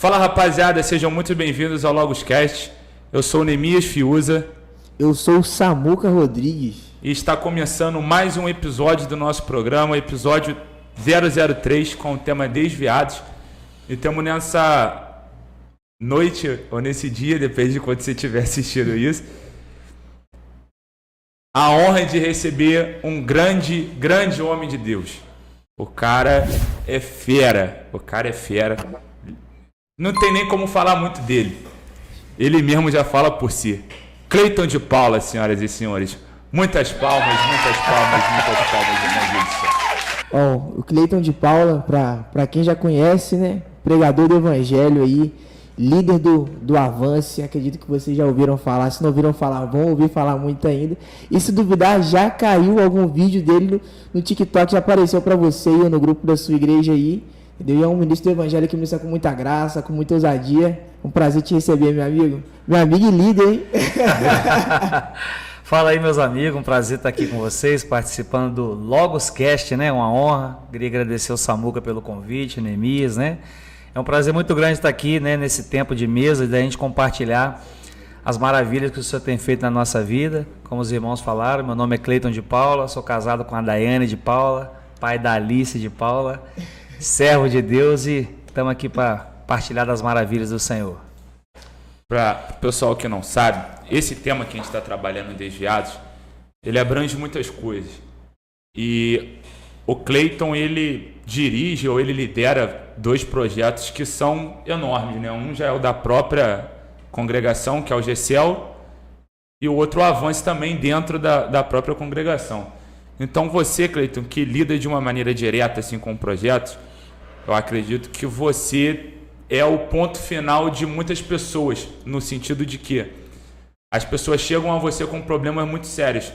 Fala rapaziada, sejam muito bem-vindos ao Logoscast. Eu sou o Neemias Fiuza. Eu sou o Samuca Rodrigues. E está começando mais um episódio do nosso programa, episódio 003, com o tema Desviados. E estamos nessa noite, ou nesse dia, depende de quando você estiver assistindo isso, a honra de receber um grande homem de Deus. O cara é fera, Não tem nem como falar muito dele. Ele mesmo já fala por si. Cleiton de Paula, senhoras e senhores. Muitas palmas, irmão Deus do céu. O Cleiton de Paula, para quem já conhece, né? Pregador do Evangelho aí, líder do Avance, acredito que vocês já ouviram falar. Se não ouviram falar, vão ouvir falar muito ainda. E se duvidar, já caiu algum vídeo dele no TikTok, já apareceu para você aí no grupo da sua igreja aí. Entendeu? É um ministro do Evangelho que ministra com muita graça, com muita ousadia. Um prazer te receber, meu amigo. Meu amigo e líder, hein? Fala aí, meus amigos. Um prazer estar aqui com vocês, participando do Logoscast, né? Uma honra. Queria agradecer ao Samuca pelo convite, Neemias, né? É um prazer muito grande estar aqui, né? Nesse tempo de mesa, da gente compartilhar as maravilhas que o Senhor tem feito na nossa vida. Como os irmãos falaram, meu nome é Cleiton de Paula, sou casado com a Daiane de Paula, pai da Alice de Paula, servo de Deus, e estamos aqui para partilhar das maravilhas do Senhor. Para o pessoal que não sabe, esse tema que a gente está trabalhando em Desviados, ele abrange muitas coisas. E o Cleiton, ele dirige ou ele lidera dois projetos que são enormes, né? Um já é o da própria congregação, que é o GCEL, e o outro o Avance também dentro da própria congregação. Então você, Cleiton, que lida de uma maneira direta assim, com projetos, eu acredito que você é o ponto final de muitas pessoas, no sentido de que as pessoas chegam a você com problemas muito sérios.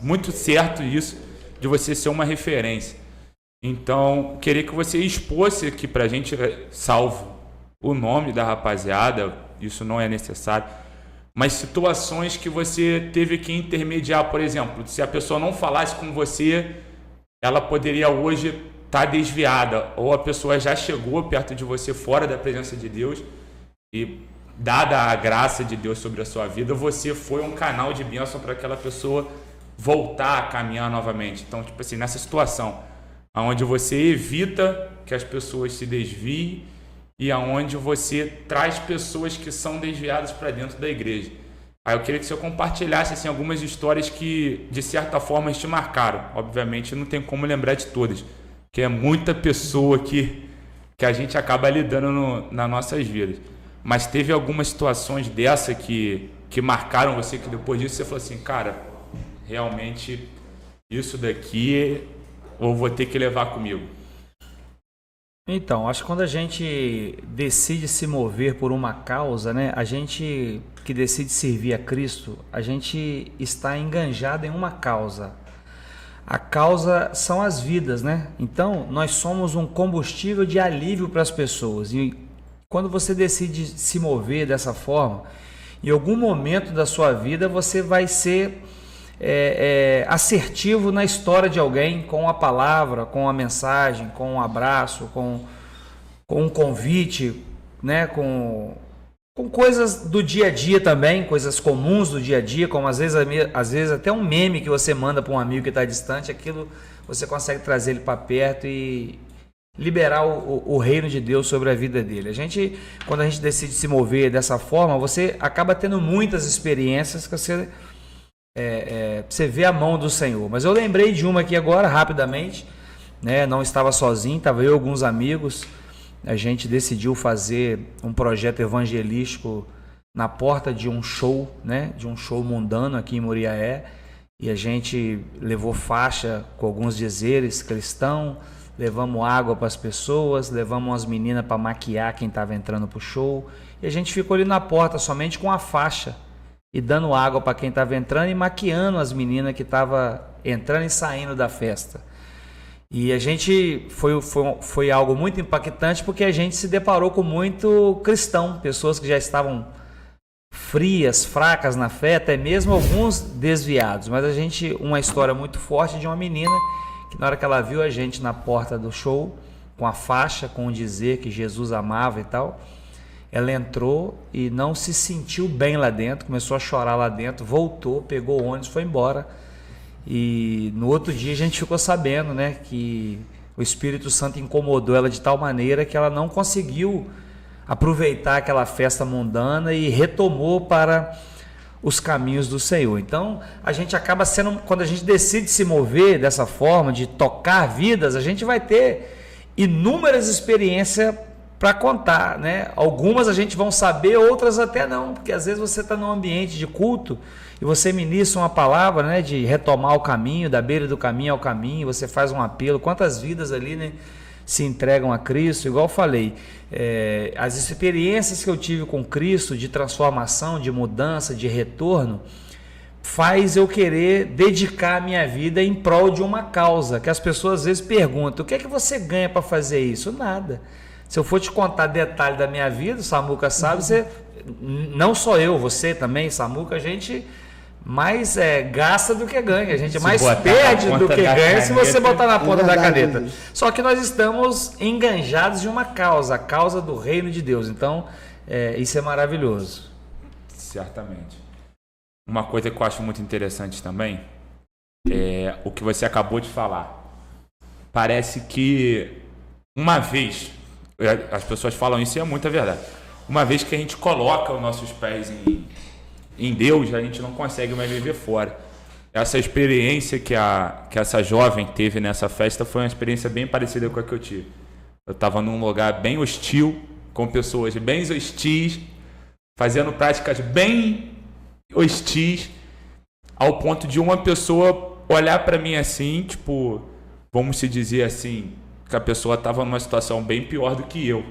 Muito certo isso, de você ser uma referência. Então, queria que você expôsse aqui pra gente, salvo o nome da rapaziada, isso não é necessário, mas situações que você teve que intermediar, por exemplo, se a pessoa não falasse com você, ela poderia hoje estar desviada, ou a pessoa já chegou perto de você fora da presença de Deus e, dada a graça de Deus sobre a sua vida, você foi um canal de bênção para aquela pessoa voltar a caminhar novamente. Então, tipo assim, nessa situação onde você evita que as pessoas se desviem e aonde você traz pessoas que são desviadas para dentro da igreja. Aí eu queria que você compartilhasse assim, algumas histórias que, de certa forma, te marcaram. Obviamente, não tem como lembrar de todas, que é muita pessoa que a gente acaba lidando nas nossas vidas. Mas teve algumas situações dessa que marcaram você, que depois disso você falou assim, cara, realmente isso daqui eu vou ter que levar comigo. Então, acho que quando a gente decide se mover por uma causa, né? A gente que decide servir a Cristo, a gente está enganjado em uma causa. A causa são as vidas, né? Então, nós somos um combustível de alívio para as pessoas. E quando você decide se mover dessa forma, em algum momento da sua vida você vai ser assertivo na história de alguém, com a palavra, com a mensagem, com um abraço, com um convite, né? Com coisas do dia a dia também, coisas comuns do dia a dia, como às vezes até um meme que você manda para um amigo que está distante, aquilo você consegue trazer ele para perto e liberar o reino de Deus sobre a vida dele. Quando a gente decide se mover dessa forma, você acaba tendo muitas experiências que você vê a mão do Senhor. Mas eu lembrei de uma aqui agora, rapidamente, né? Não estava sozinho, estava eu e alguns amigos. A gente decidiu fazer um projeto evangelístico na porta de um show, né? De um show mundano aqui em Muriaé. E a gente levou faixa com alguns dizeres cristãos, levamos água para as pessoas, levamos umas meninas para maquiar quem estava entrando para o show. E a gente ficou ali na porta somente com a faixa e dando água para quem estava entrando e maquiando as meninas que estavam entrando e saindo da festa. E a gente foi algo muito impactante, porque a gente se deparou com muito cristão, pessoas que já estavam frias, fracas na fé, até mesmo alguns desviados. Mas uma história muito forte de uma menina que, na hora que ela viu a gente na porta do show, a faixa, com o dizer que Jesus amava e tal. Ela entrou e não se sentiu bem lá dentro, começou a chorar lá dentro, voltou, pegou o ônibus, foi embora. E no outro dia a gente ficou sabendo, né, que o Espírito Santo incomodou ela de tal maneira que ela não conseguiu aproveitar aquela festa mundana e retomou para os caminhos do Senhor. Então, a gente acaba sendo, quando a gente decide se mover dessa forma, de tocar vidas, a gente vai ter inúmeras experiências para contar, né? Algumas a gente vão saber, outras até não, porque às vezes você está num ambiente de culto e você ministra uma palavra, né, de retomar o caminho, da beira do caminho ao caminho, você faz um apelo, quantas vidas ali, né, se entregam a Cristo, igual eu falei, as experiências que eu tive com Cristo, de transformação, de mudança, de retorno, faz eu querer dedicar a minha vida em prol de uma causa, que as pessoas às vezes perguntam, o que é que você ganha para fazer isso? Nada. Se eu for te contar detalhe da minha vida, o Samuca sabe, não só eu, você também, Samuca, a gente mais gasta do que ganha, a gente mais perde do que ganha se você botar na ponta da caneta. Só que nós estamos enganjados de uma causa, a causa do reino de Deus. Então, isso é maravilhoso. Certamente. Uma coisa que eu acho muito interessante também é o que você acabou de falar. Parece que uma vez, as pessoas falam isso e é muita verdade, uma vez que a gente coloca os nossos pés em Deus, a gente não consegue mais viver fora. Essa experiência que essa jovem teve nessa festa foi uma experiência bem parecida com a que eu tive. Eu estava num lugar bem hostil, com pessoas bem hostis, fazendo práticas bem hostis, ao ponto de uma pessoa olhar para mim assim, tipo, vamos se dizer assim, que a pessoa estava numa situação bem pior do que eu.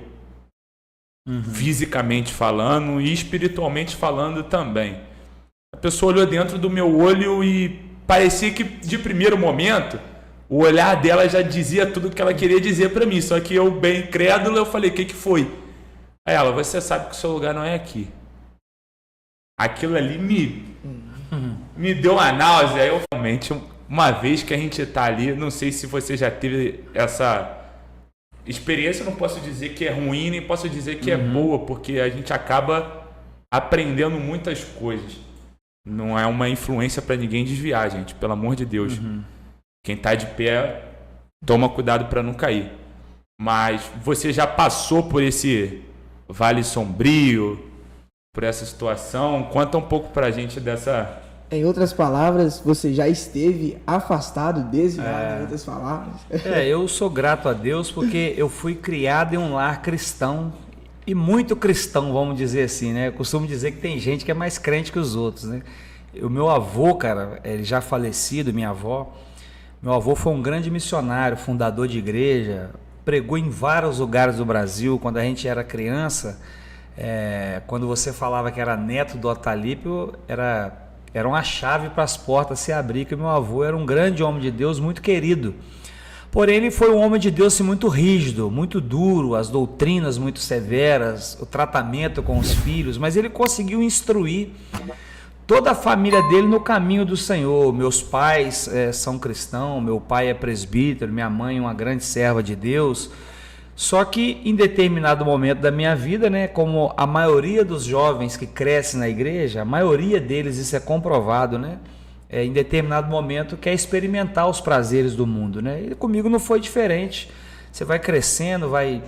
Fisicamente falando e espiritualmente falando também. A pessoa olhou dentro do meu olho e parecia que de primeiro momento o olhar dela já dizia tudo o que ela queria dizer para mim, só que eu bem crédulo, eu falei, o que foi? Aí ela, você sabe que o seu lugar não é aqui. Aquilo ali me deu uma náusea. Eu realmente, uma vez que a gente está ali, não sei se você já teve essa experiência, eu não posso dizer que é ruim, nem posso dizer que é boa, porque a gente acaba aprendendo muitas coisas. Não é uma influência para ninguém desviar, gente, pelo amor de Deus. Quem está de pé, toma cuidado para não cair. Mas você já passou por esse vale sombrio, por essa situação? Conta um pouco para a gente dessa... Em outras palavras, você já esteve afastado, desviado, em outras palavras. Eu sou grato a Deus porque eu fui criado em um lar cristão, e muito cristão, vamos dizer assim, né? Eu costumo dizer que tem gente que é mais crente que os outros, né? O meu avô, cara, ele já falecido, minha avó, meu avô foi um grande missionário, fundador de igreja, pregou em vários lugares do Brasil. Quando a gente era criança, quando você falava que era neto do Otalípio, era uma chave para as portas se abrir, que meu avô era um grande homem de Deus, muito querido. Porém, ele foi um homem de Deus muito rígido, muito duro, as doutrinas muito severas, o tratamento com os filhos, mas ele conseguiu instruir toda a família dele no caminho do Senhor. Meus pais são cristãos, meu pai é presbítero, minha mãe é uma grande serva de Deus. Só que em determinado momento da minha vida, né, como a maioria dos jovens que crescem na igreja, a maioria deles, isso é comprovado, né, em determinado momento quer experimentar os prazeres do mundo, né? E comigo não foi diferente. Você vai crescendo, vai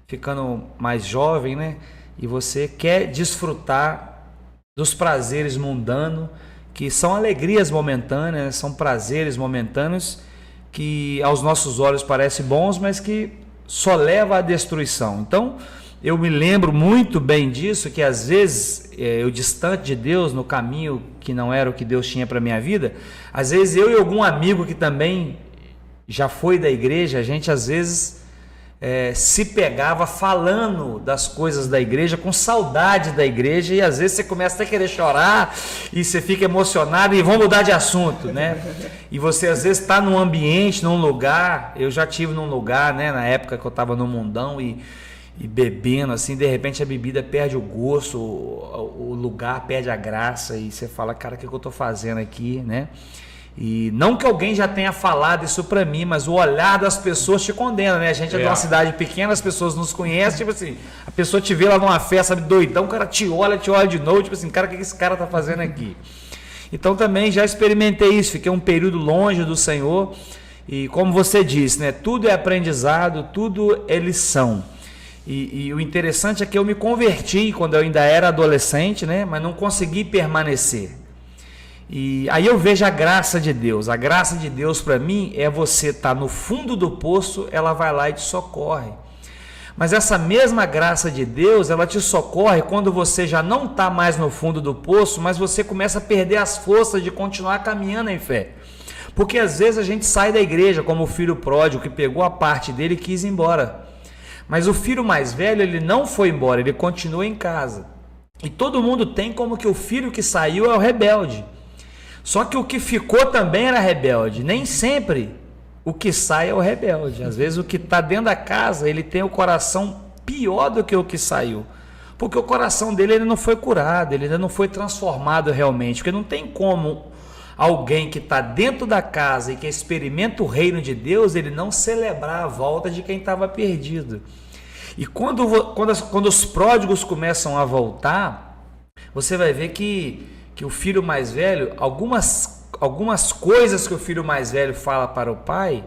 ficando mais jovem, né, e você quer desfrutar dos prazeres mundanos, que são alegrias momentâneas, são prazeres momentâneos que aos nossos olhos parecem bons, mas que só leva à destruição. Então, eu me lembro muito bem disso, que às vezes eu distante de Deus, no caminho que não era o que Deus tinha para a minha vida, às vezes eu e algum amigo que também já foi da igreja, a gente às vezes se pegava falando das coisas da igreja, com saudade da igreja, e às vezes você começa até a querer chorar, e você fica emocionado, e vamos mudar de assunto, né? E você às vezes está num ambiente, num lugar, eu já tive num lugar, né, na época que eu estava no mundão, e bebendo, assim, de repente a bebida perde o gosto, o lugar perde a graça, e você fala, cara, o que eu estou fazendo aqui, né? E não que alguém já tenha falado isso para mim, mas o olhar das pessoas te condena, né? A gente é de uma cidade pequena, as pessoas nos conhecem, tipo assim, a pessoa te vê lá numa festa, sabe, doidão, o cara te olha de novo, tipo assim, cara, o que esse cara tá fazendo aqui? Então também já experimentei isso, fiquei um período longe do Senhor, e como você disse, né? Tudo é aprendizado, tudo é lição. E o interessante é que eu me converti quando eu ainda era adolescente, né? Mas não consegui permanecer. E aí eu vejo a graça de Deus. A graça de Deus para mim é você estar no fundo do poço, ela vai lá e te socorre. Mas essa mesma graça de Deus, ela te socorre quando você já não está mais no fundo do poço, mas você começa a perder as forças de continuar caminhando em fé. Porque às vezes a gente sai da igreja como o filho pródigo que pegou a parte dele e quis ir embora. Mas o filho mais velho, ele não foi embora, ele continua em casa. E todo mundo tem como que o filho que saiu é o rebelde. Só que o que ficou também era rebelde. Nem sempre o que sai é o rebelde. Às vezes o que está dentro da casa, ele tem o coração pior do que o que saiu. Porque o coração dele ele não foi curado, ele ainda não foi transformado realmente. Porque não tem como alguém que está dentro da casa e que experimenta o reino de Deus, ele não celebrar a volta de quem estava perdido. E quando os pródigos começam a voltar, você vai ver que o filho mais velho, algumas coisas que o filho mais velho fala para o pai,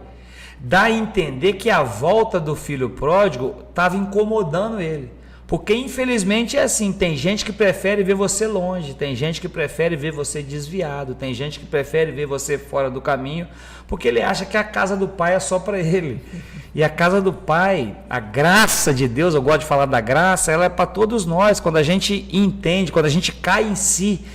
dá a entender que a volta do filho pródigo estava incomodando ele. Porque infelizmente é assim, tem gente que prefere ver você longe, tem gente que prefere ver você desviado, tem gente que prefere ver você fora do caminho, porque ele acha que a casa do pai é só para ele. E a casa do pai, a graça de Deus, eu gosto de falar da graça, ela é para todos nós. Quando a gente entende, quando a gente cai em si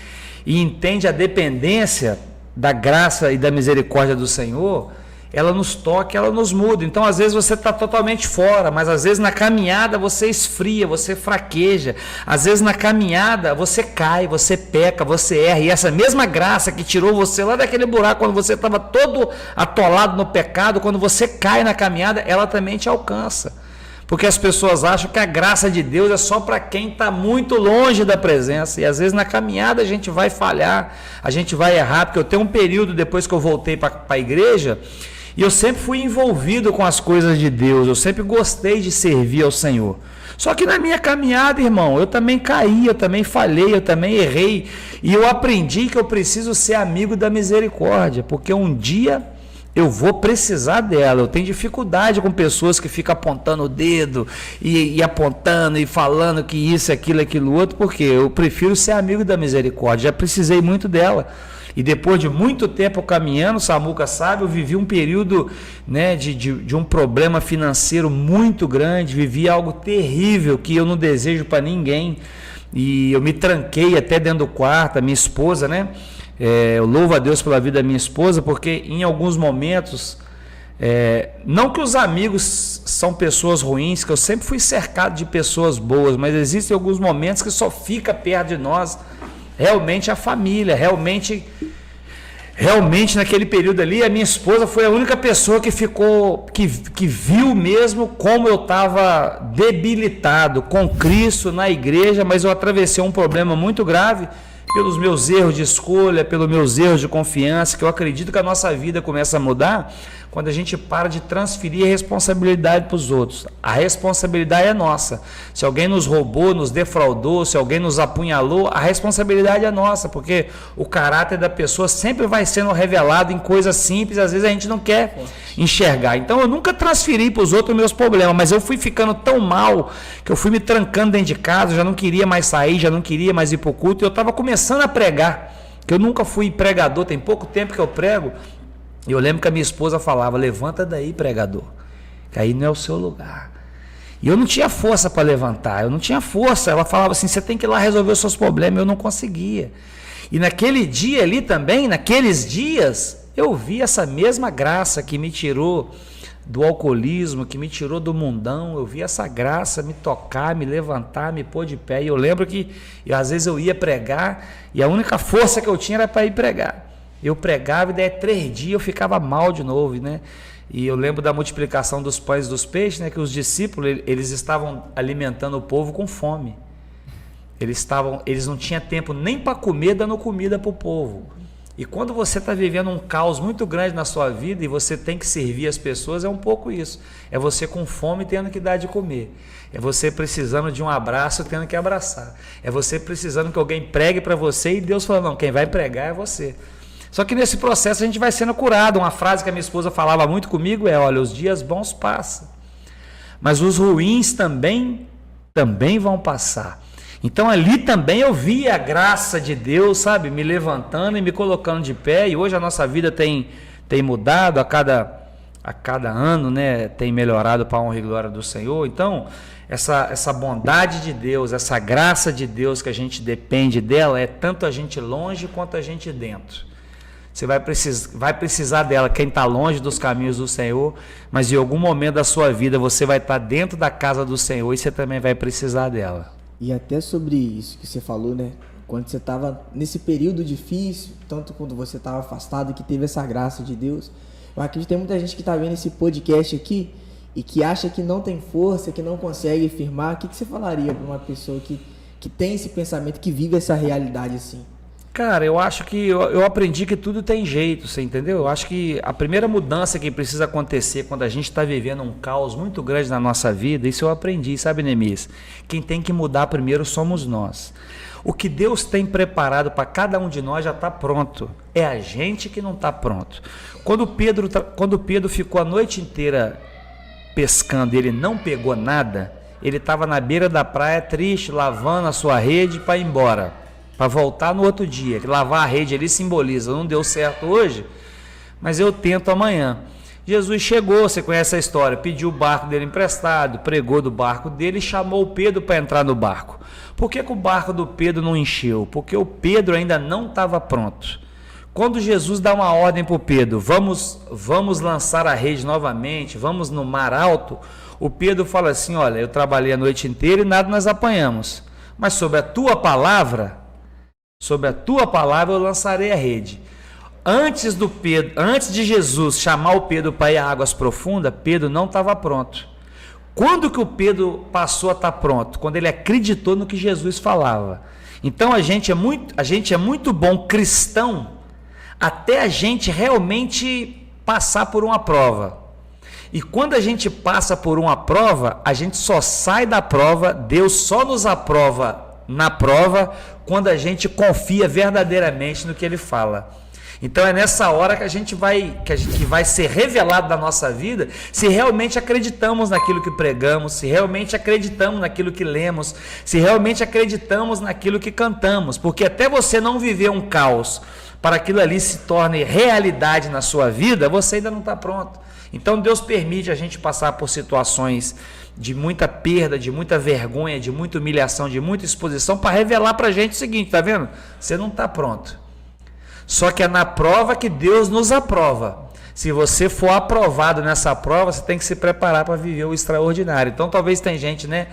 e entende a dependência da graça e da misericórdia do Senhor, ela nos toca, ela nos muda. Então às vezes você está totalmente fora, mas às vezes na caminhada você esfria, você fraqueja, às vezes na caminhada você cai, você peca, você erra, e essa mesma graça que tirou você lá daquele buraco quando você estava todo atolado no pecado, quando você cai na caminhada, ela também te alcança. Porque as pessoas acham que a graça de Deus é só para quem está muito longe da presença. E às vezes na caminhada a gente vai falhar, a gente vai errar. Porque eu tenho um período depois que eu voltei para a igreja, e eu sempre fui envolvido com as coisas de Deus. Eu sempre gostei de servir ao Senhor. Só que na minha caminhada, irmão, eu também caí, eu também falhei, eu também errei. E eu aprendi que eu preciso ser amigo da misericórdia. Porque um dia eu vou precisar dela. Eu tenho dificuldade com pessoas que ficam apontando o dedo e apontando e falando que isso, aquilo outro, porque eu prefiro ser amigo da misericórdia. Já precisei muito dela. E depois de muito tempo caminhando, o Samuca sabe, eu vivi um período, né, de um problema financeiro muito grande, vivi algo terrível que eu não desejo para ninguém. E eu me tranquei até dentro do quarto, a minha esposa, né? Eu louvo a Deus pela vida da minha esposa, porque em alguns momentos, não que os amigos são pessoas ruins, que eu sempre fui cercado de pessoas boas, mas existem alguns momentos que só fica perto de nós realmente a família, realmente naquele período ali, a minha esposa foi a única pessoa que ficou, que viu mesmo como eu estava debilitado com Cristo na igreja, mas eu atravessei um problema muito grave, pelos meus erros de escolha, pelos meus erros de confiança, que eu acredito que a nossa vida começa a mudar quando a gente para de transferir a responsabilidade para os outros. A responsabilidade é nossa. Se alguém nos roubou, nos defraudou, se alguém nos apunhalou, a responsabilidade é nossa, porque o caráter da pessoa sempre vai sendo revelado em coisas simples, às vezes a gente não quer enxergar. Então eu nunca transferi para os outros meus problemas, mas eu fui ficando tão mal que eu fui me trancando dentro de casa, já não queria mais sair, já não queria mais ir para o culto, e eu estava começando a pregar, que eu nunca fui pregador, tem pouco tempo que eu prego. E eu lembro que a minha esposa falava: levanta daí, pregador, que aí não é o seu lugar. E eu não tinha força para levantar, eu não tinha força. Ela falava assim: você tem que ir lá resolver os seus problemas. Eu não conseguia. E naquele dia ali também, naqueles dias, eu vi essa mesma graça que me tirou do alcoolismo, que me tirou do mundão. Eu vi essa graça me tocar, me levantar, me pôr de pé. E eu lembro que às vezes eu ia pregar e a única força que eu tinha era para ir pregar. Eu pregava e daí 3 dias eu ficava mal de novo, né? E eu lembro da multiplicação dos pães e dos peixes, né? Que os discípulos, eles estavam alimentando o povo com fome. Eles não tinham tempo nem para comer, dando comida para o povo. E quando você está vivendo um caos muito grande na sua vida e você tem que servir as pessoas, é um pouco isso. É você com fome tendo que dar de comer. É você precisando de um abraço tendo que abraçar. É você precisando que alguém pregue para você e Deus falando, não, quem vai pregar é você. Só que nesse processo a gente vai sendo curado. Uma frase que a minha esposa falava muito comigo é, olha, os dias bons passam, mas os ruins também vão passar. Então ali também eu vi a graça de Deus, sabe, me levantando e me colocando de pé, e hoje a nossa vida tem mudado a cada ano, né, tem melhorado para a honra e glória do Senhor. Então essa bondade de Deus, essa graça de Deus que a gente depende dela, é tanto a gente longe quanto a gente dentro. Você vai precisar dela, quem está longe dos caminhos do Senhor, mas em algum momento da sua vida você vai estar dentro da casa do Senhor e você também vai precisar dela. E até sobre isso que você falou, né? Quando você estava nesse período difícil, tanto quando você estava afastado, que teve essa graça de Deus. Eu acredito que tem muita gente que está vendo esse podcast aqui e que acha que não tem força, que não consegue firmar. O que você falaria para uma pessoa que tem esse pensamento, que vive essa realidade assim? Cara, eu acho que eu aprendi que tudo tem jeito, você entendeu? Eu acho que a primeira mudança que precisa acontecer quando a gente está vivendo um caos muito grande na nossa vida, isso eu aprendi, sabe, Neemias? Quem tem que mudar primeiro somos nós. O que Deus tem preparado para cada um de nós já está pronto. É a gente que não está pronto. Quando Pedro ficou a noite inteira pescando e ele não pegou nada, ele estava na beira da praia triste, lavando a sua rede para ir embora, para voltar no outro dia. Lavar a rede ali simboliza, não deu certo hoje, mas eu tento amanhã. Jesus chegou, você conhece a história, pediu o barco dele emprestado, pregou do barco dele e chamou o Pedro para entrar no barco. Por que o barco do Pedro não encheu? Porque o Pedro ainda não estava pronto. Quando Jesus dá uma ordem para o Pedro, vamos lançar a rede novamente, vamos no mar alto, o Pedro fala assim, olha, eu trabalhei a noite inteira e nada nós apanhamos, mas sobre a tua palavra eu lançarei a rede. Antes de Jesus chamar o Pedro para ir a águas profundas, Pedro não estava pronto. Quando que o Pedro passou a estar pronto? Quando ele acreditou no que Jesus falava. Então a gente é muito bom cristão até a gente realmente passar por uma prova. E quando a gente passa por uma prova, a gente só sai da prova, Deus só nos aprova na prova quando a gente confia verdadeiramente no que Ele fala. Então é nessa hora que vai ser revelado da nossa vida se realmente acreditamos naquilo que pregamos, se realmente acreditamos naquilo que lemos, se realmente acreditamos naquilo que cantamos, porque até você não viver um caos para aquilo ali se torne realidade na sua vida, você ainda não está pronto. Então Deus permite a gente passar por situações de muita perda, de muita vergonha, de muita humilhação, de muita exposição, para revelar para a gente o seguinte, tá vendo? Você não está pronto. Só que é na prova que Deus nos aprova. Se você for aprovado nessa prova, você tem que se preparar para viver o extraordinário. Então talvez tem gente, né,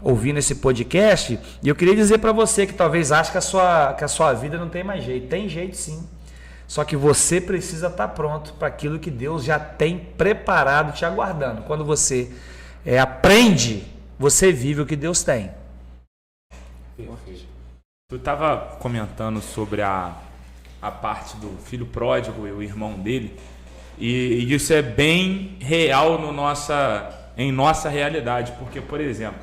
ouvindo esse podcast, e eu queria dizer para você que talvez ache que a sua vida não tem mais jeito. Tem jeito sim. Só que você precisa estar pronto para aquilo que Deus já tem preparado, te aguardando. Quando você aprende, você vive o que Deus tem. Perfeito. Tu estava comentando sobre a parte do filho pródigo e o irmão dele, e isso é bem real em nossa realidade, porque, por exemplo,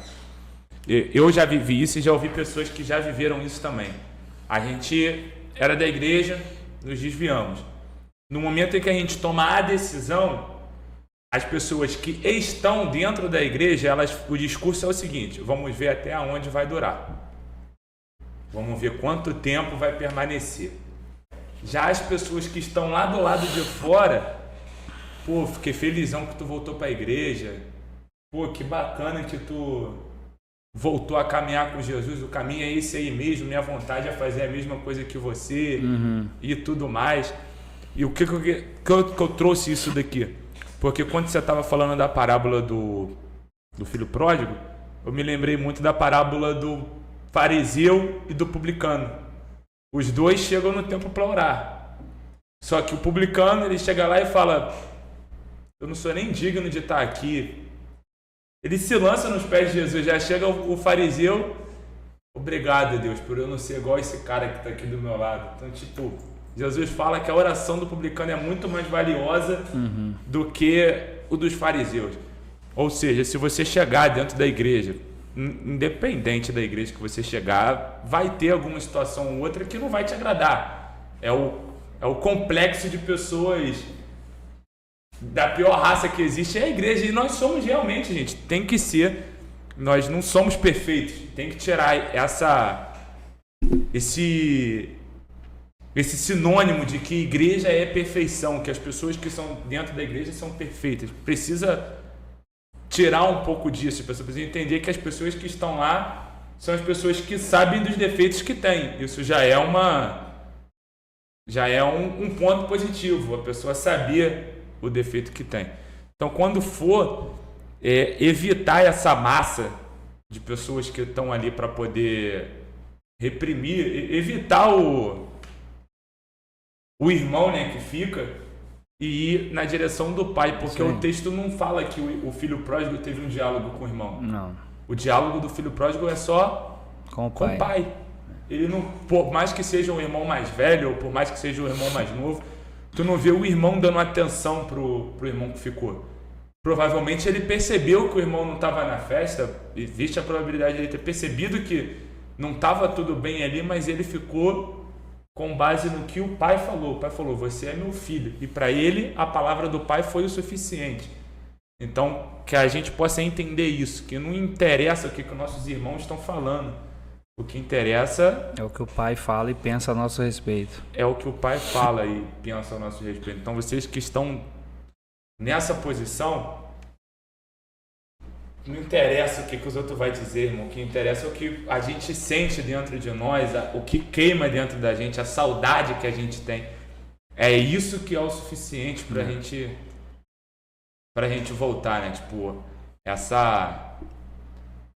eu já vivi isso e já ouvi pessoas que já viveram isso também. A gente era da igreja, nos desviamos. No momento em que a gente toma a decisão, as pessoas que estão dentro da igreja, o discurso é o seguinte: vamos ver até onde vai durar, vamos ver quanto tempo vai permanecer. Já as pessoas que estão lá do lado de fora, pô, fiquei felizão que tu voltou para a igreja, pô, que bacana que tu voltou a caminhar com Jesus, o caminho é esse aí mesmo, minha vontade é fazer a mesma coisa que você, e tudo mais. E o que eu trouxe isso daqui? Porque quando você estava falando da parábola do filho pródigo, eu me lembrei muito da parábola do fariseu e do publicano. Os dois chegam no templo para orar. Só que o publicano, ele chega lá e fala: eu não sou nem digno de estar aqui. Ele se lança nos pés de Jesus. Já chega o fariseu: obrigado, Deus, por eu não ser igual esse cara que está aqui do meu lado. Então, Jesus fala que a oração do publicano é muito mais valiosa do que o dos fariseus. Ou seja, se você chegar dentro da igreja, independente da igreja que você chegar, vai ter alguma situação ou outra que não vai te agradar. É o complexo de pessoas da pior raça que existe, é a igreja. E nós somos realmente, gente, tem que ser. Nós não somos perfeitos. Tem que tirar esse sinônimo de que igreja é perfeição, que as pessoas que são dentro da igreja são perfeitas. Precisa tirar um pouco disso. Precisa entender que as pessoas que estão lá são as pessoas que sabem dos defeitos que têm. Isso já é um ponto positivo, a pessoa saber o defeito que tem. Então, quando for evitar essa massa de pessoas que estão ali para poder reprimir, evitar o irmão, né, que fica, e ir na direção do pai, porque o texto não fala que o filho pródigo teve um diálogo com o irmão. Não. O diálogo do filho pródigo é só com o pai. Ele não, por mais que seja um irmão mais velho, ou por mais que seja um irmão mais novo, tu não vê o irmão dando atenção pro irmão que ficou. Provavelmente ele percebeu que o irmão não estava na festa, existe a probabilidade de ele ter percebido que não estava tudo bem ali, mas ele ficou com base no que o pai falou. O pai falou, você é meu filho. E para ele, a palavra do pai foi o suficiente. Então, que a gente possa entender isso, que não interessa o que nossos irmãos estão falando. O que interessa... é o que o pai fala e pensa a nosso respeito. É o que o pai fala e pensa a nosso respeito. Então, vocês que estão nessa posição, não interessa o que os outros vão dizer, irmão. O que interessa é o que a gente sente dentro de nós, o que queima dentro da gente, a saudade que a gente tem. É isso que é o suficiente pra gente voltar, né? Tipo,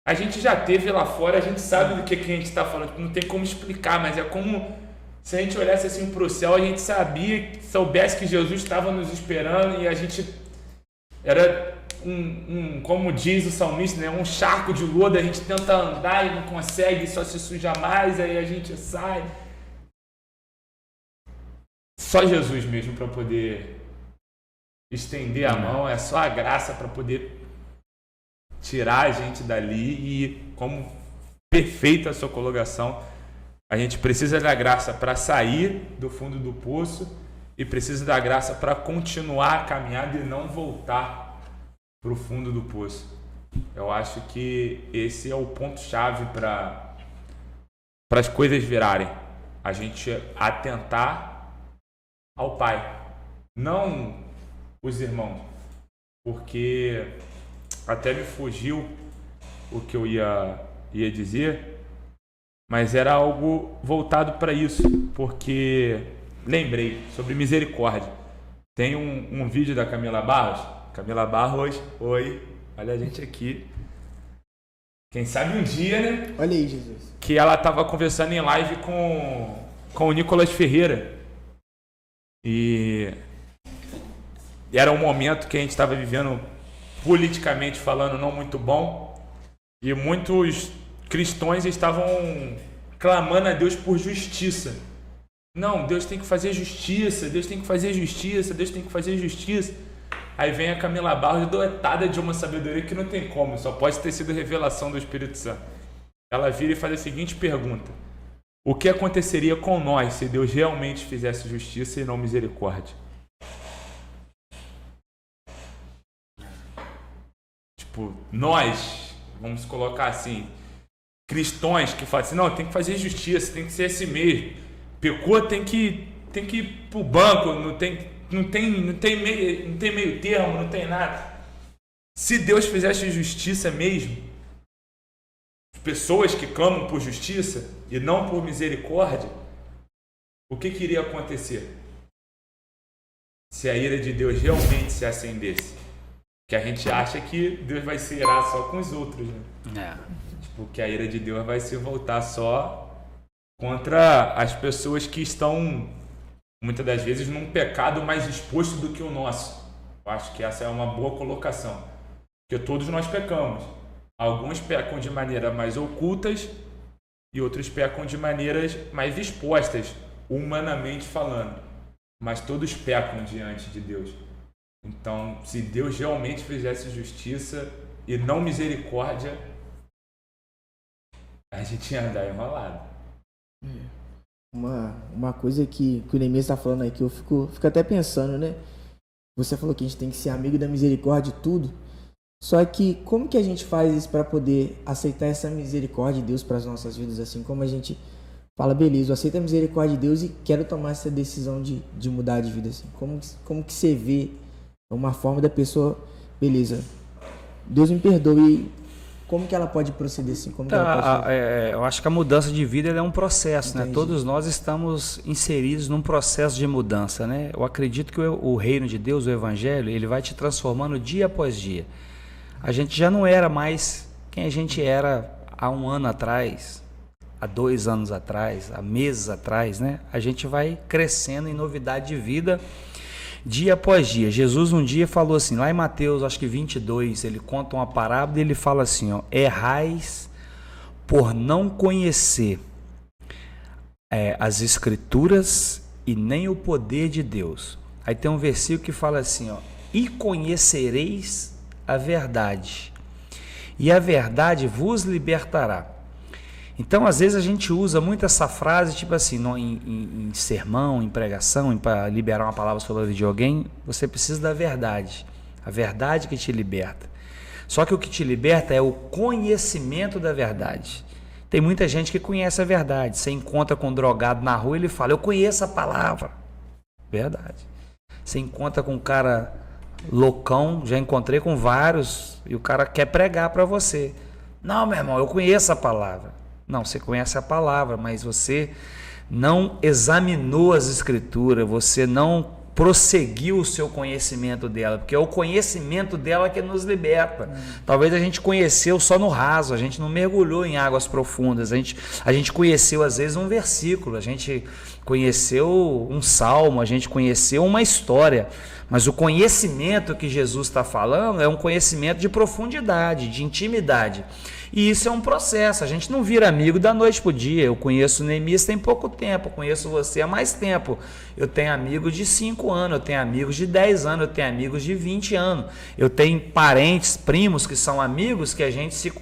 a gente já teve lá fora, a gente sabe do que a gente está falando, não tem como explicar, mas é como se a gente olhasse assim pro céu, a gente soubesse que Jesus estava nos esperando e a gente era como diz o salmista, né, um charco de lodo, a gente tenta andar e não consegue, só se suja mais, aí a gente sai. Só Jesus mesmo para poder estender a mão, é só a graça para poder tirar a gente dali. E como perfeita a sua colocação, a gente precisa da graça para sair do fundo do poço e precisa da graça para continuar a caminhada e não voltar para o fundo do poço. Eu acho que esse é o ponto-chave para as coisas virarem. A gente atentar ao Pai, não os irmãos, porque até me fugiu o que eu ia dizer, mas era algo voltado para isso, porque lembrei sobre misericórdia. Tem um vídeo da Camila Barros. Camila Barros, oi, olha a gente aqui. Quem sabe um dia, né? Olha aí, Jesus. Que ela estava conversando em live com o Nicolas Ferreira. E era um momento que a gente estava vivendo, politicamente falando, não muito bom. E muitos cristãos estavam clamando a Deus por justiça. Não, Deus tem que fazer justiça, Deus tem que fazer justiça, Deus tem que fazer justiça. Aí vem a Camila Barros dotada de uma sabedoria que não tem como, só pode ter sido revelação do Espírito Santo. Ela vira e faz a seguinte pergunta: o que aconteceria com nós se Deus realmente fizesse justiça e não misericórdia? Tipo, nós, vamos colocar assim, cristãos que falam assim, não, tem que fazer justiça, tem que ser assim mesmo. Pecou, tem que ir pro banco, não tem meio termo, não tem nada. Se Deus fizesse justiça mesmo, pessoas que clamam por justiça e não por misericórdia, o que iria acontecer? Se a ira de Deus realmente se acendesse. Que a gente acha que Deus vai se irar só com os outros, né? Tipo, que a ira de Deus vai se voltar só contra as pessoas que estão, muitas das vezes, num pecado mais exposto do que o nosso. Eu acho que essa é uma boa colocação. Porque todos nós pecamos. Alguns pecam de maneira mais ocultas e outros pecam de maneiras mais expostas. humanamente falando, mas todos pecam diante de Deus. Então, se Deus realmente fizesse justiça e não misericórdia, a gente ia andar enrolado. Uma coisa que o Neemias está falando aí, que eu fico até pensando, né? Você falou que a gente tem que ser amigo da misericórdia e tudo. Só que como que a gente faz isso para poder aceitar essa misericórdia de Deus para as nossas vidas? Assim como a gente fala, beleza, eu aceito a misericórdia de Deus e quero tomar essa decisão de mudar de vida. Assim. Como que você vê uma forma da pessoa, beleza, Deus me perdoe, como que ela pode proceder assim? Como que ela pode... Eu acho que a mudança de vida é um processo, Entendi. né? Todos nós estamos inseridos num processo de mudança, né? Eu acredito que o reino de Deus, o evangelho, ele vai te transformando dia após dia. A gente já não era mais quem a gente era há um ano atrás, há 2 anos atrás, há meses atrás, né? A gente vai crescendo em novidade de vida dia após dia. Jesus um dia falou assim, lá em Mateus, acho que 22, ele conta uma parábola e ele fala assim, ó, errais por não conhecer as escrituras e nem o poder de Deus. Aí tem um versículo que fala assim, ó, e conhecereis a verdade, e a verdade vos libertará. Então, às vezes a gente usa muito essa frase, tipo assim, em sermão, em pregação, para liberar uma palavra sobre a vida de alguém, você precisa da verdade, a verdade que te liberta. Só que o que te liberta é o conhecimento da verdade. Tem muita gente que conhece a verdade, você encontra com um drogado na rua e ele fala, eu conheço a palavra. Verdade. Você encontra com um cara loucão, já encontrei com vários, e o cara quer pregar para você. Não, meu irmão, eu conheço a palavra. Não, você conhece a palavra, mas você não examinou as escrituras, você não prosseguiu o seu conhecimento dela, porque é o conhecimento dela que nos liberta. Talvez a gente conheceu só no raso, a gente não mergulhou em águas profundas, a gente conheceu às vezes um versículo, a gente conheceu um salmo, a gente conheceu uma história, mas o conhecimento que Jesus está falando é um conhecimento de profundidade, de intimidade. E isso é um processo, a gente não vira amigo da noite para o dia. Eu conheço o Neemias tem pouco tempo, eu conheço você há mais tempo. Eu tenho amigos de 5 anos, eu tenho amigos de 10 anos, eu tenho amigos de 20 anos. Eu tenho parentes, primos que são amigos que a gente se